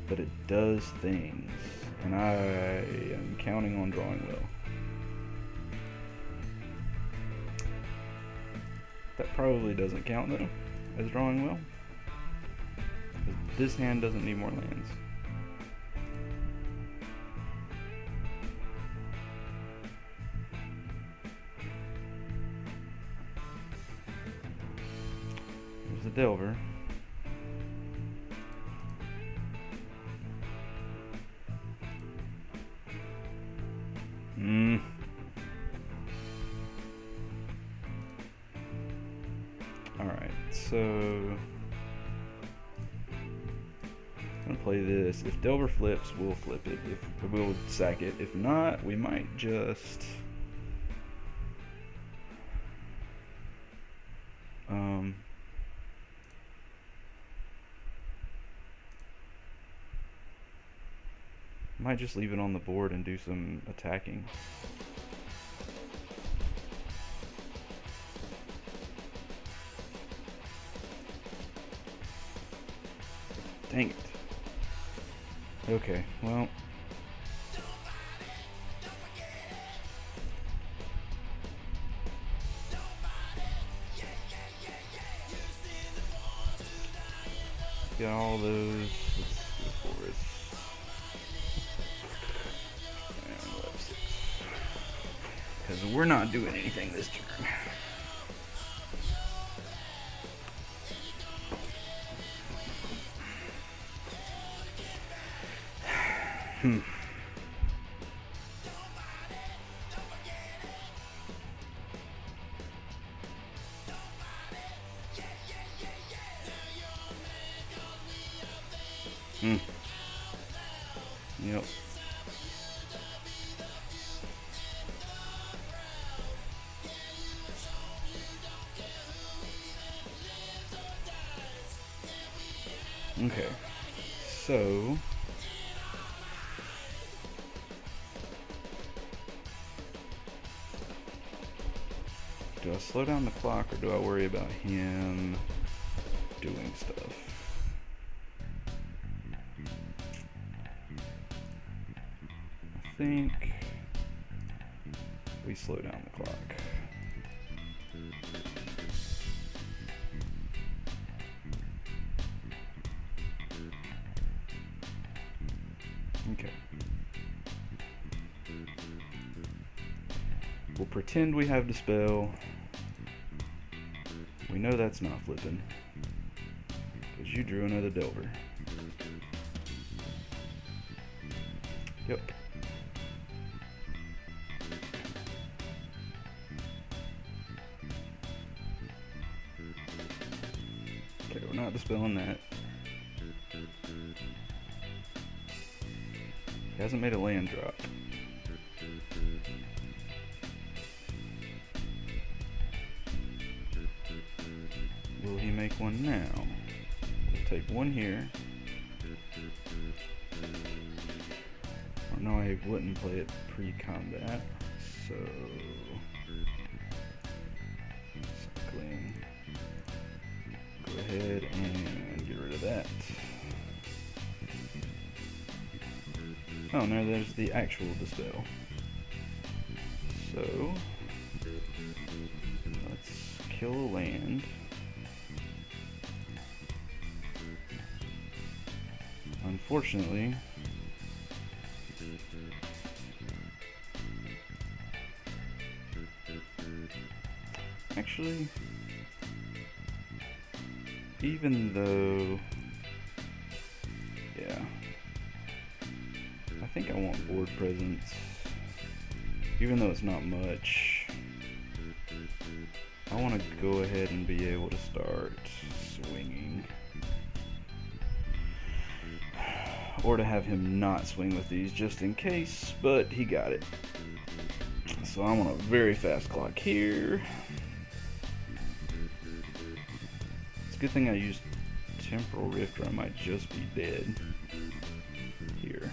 But it does things. And I am counting on drawing well. That probably doesn't count though, as drawing well. This hand doesn't need more lands. There's the Delver. Alright, so I'm gonna play this. If Delver flips, we'll flip it. If we'll sack it. If not, we might just might just leave it on the board and do some attacking. Dang it. Okay, well, got all those. Let's do forest. And left 6. Because we're not doing anything this turn. Yep. Okay. So do I slow down the clock or do I worry about him doing stuff? I think we slow down the clock. Okay. We'll pretend we have Dispel. We know that's not flipping. Because you drew another Delver. Yep. Okay, we're not dispelling that. He hasn't made a land drop. Will he make one now? We'll take one here. Or no, I wouldn't play it pre-combat. So cycling. Go ahead and get rid of that. Oh, no, there's the actual Dispel. So let's kill a land. Unfortunately, actually, even though, yeah, I think I want board presence, even though it's not much. I want to go ahead and be able to start swinging. Or to have him not swing with these just in case, but he got it. So I'm on a very fast clock here. It's a good thing I used Temporal Rift or I might just be dead here.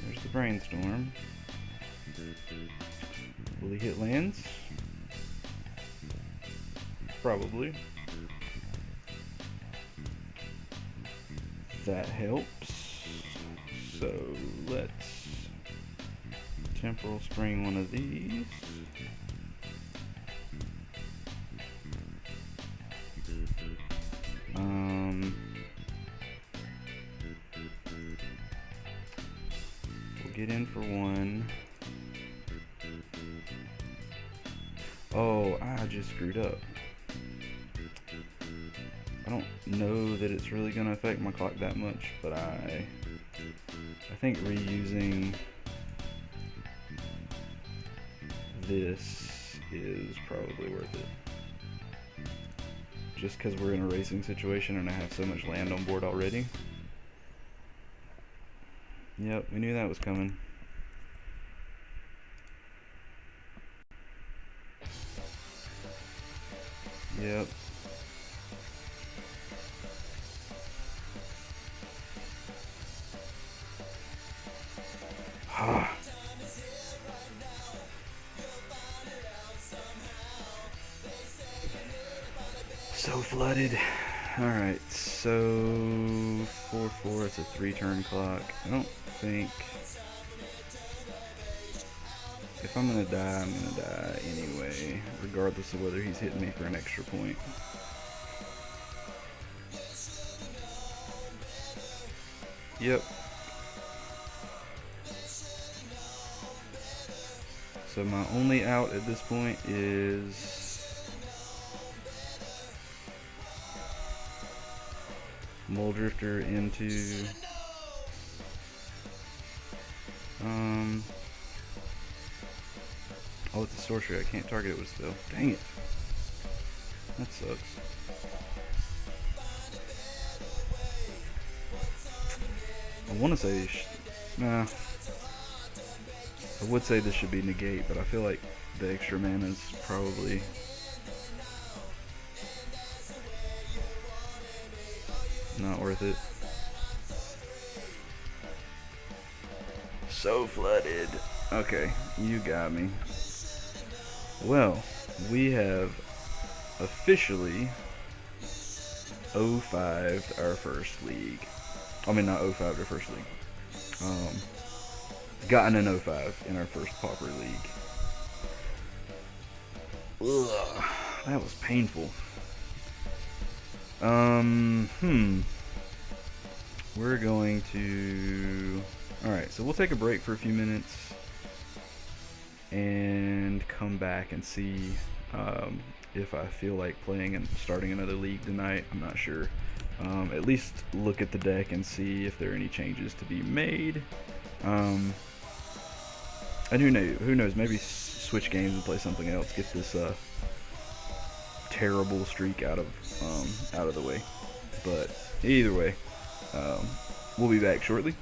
There's the Brainstorm. Will he hit lands? Probably. That helps. So let's Temporal Spring one of these. We'll get in for one. Oh, I just screwed up. I don't know that it's really going to affect my clock that much, but I think reusing this is probably worth it. Just because we're in a racing situation and I have so much land on board already. Yep, we knew that was coming. Yep. So flooded. Alright, so 4/4, it's a 3-turn clock. I don't think, if I'm gonna die, I'm gonna die anyway. anyway, regardless of whether he's hitting me for an extra point. Yep. So my only out at this point is Mole Drifter into oh, it's a sorcery. I can't target it with a spell. Dang it. That sucks. I want to say nah. I would say this should be negate, but I feel like the extra mana is probably not worth it. So flooded. Okay, you got me. Well, we have officially 05'd our first league. I mean, not 05'd our first league. Gotten an 05 in our first Pauper league. Ugh, that was painful. We're going to... Alright, so we'll take a break for a few minutes and come back and see if I feel like playing and starting another league tonight. I'm not sure. At least look at the deck and see if there are any changes to be made. And who knows, maybe switch games and play something else. Get this terrible streak out of the way. But either way, we'll be back shortly.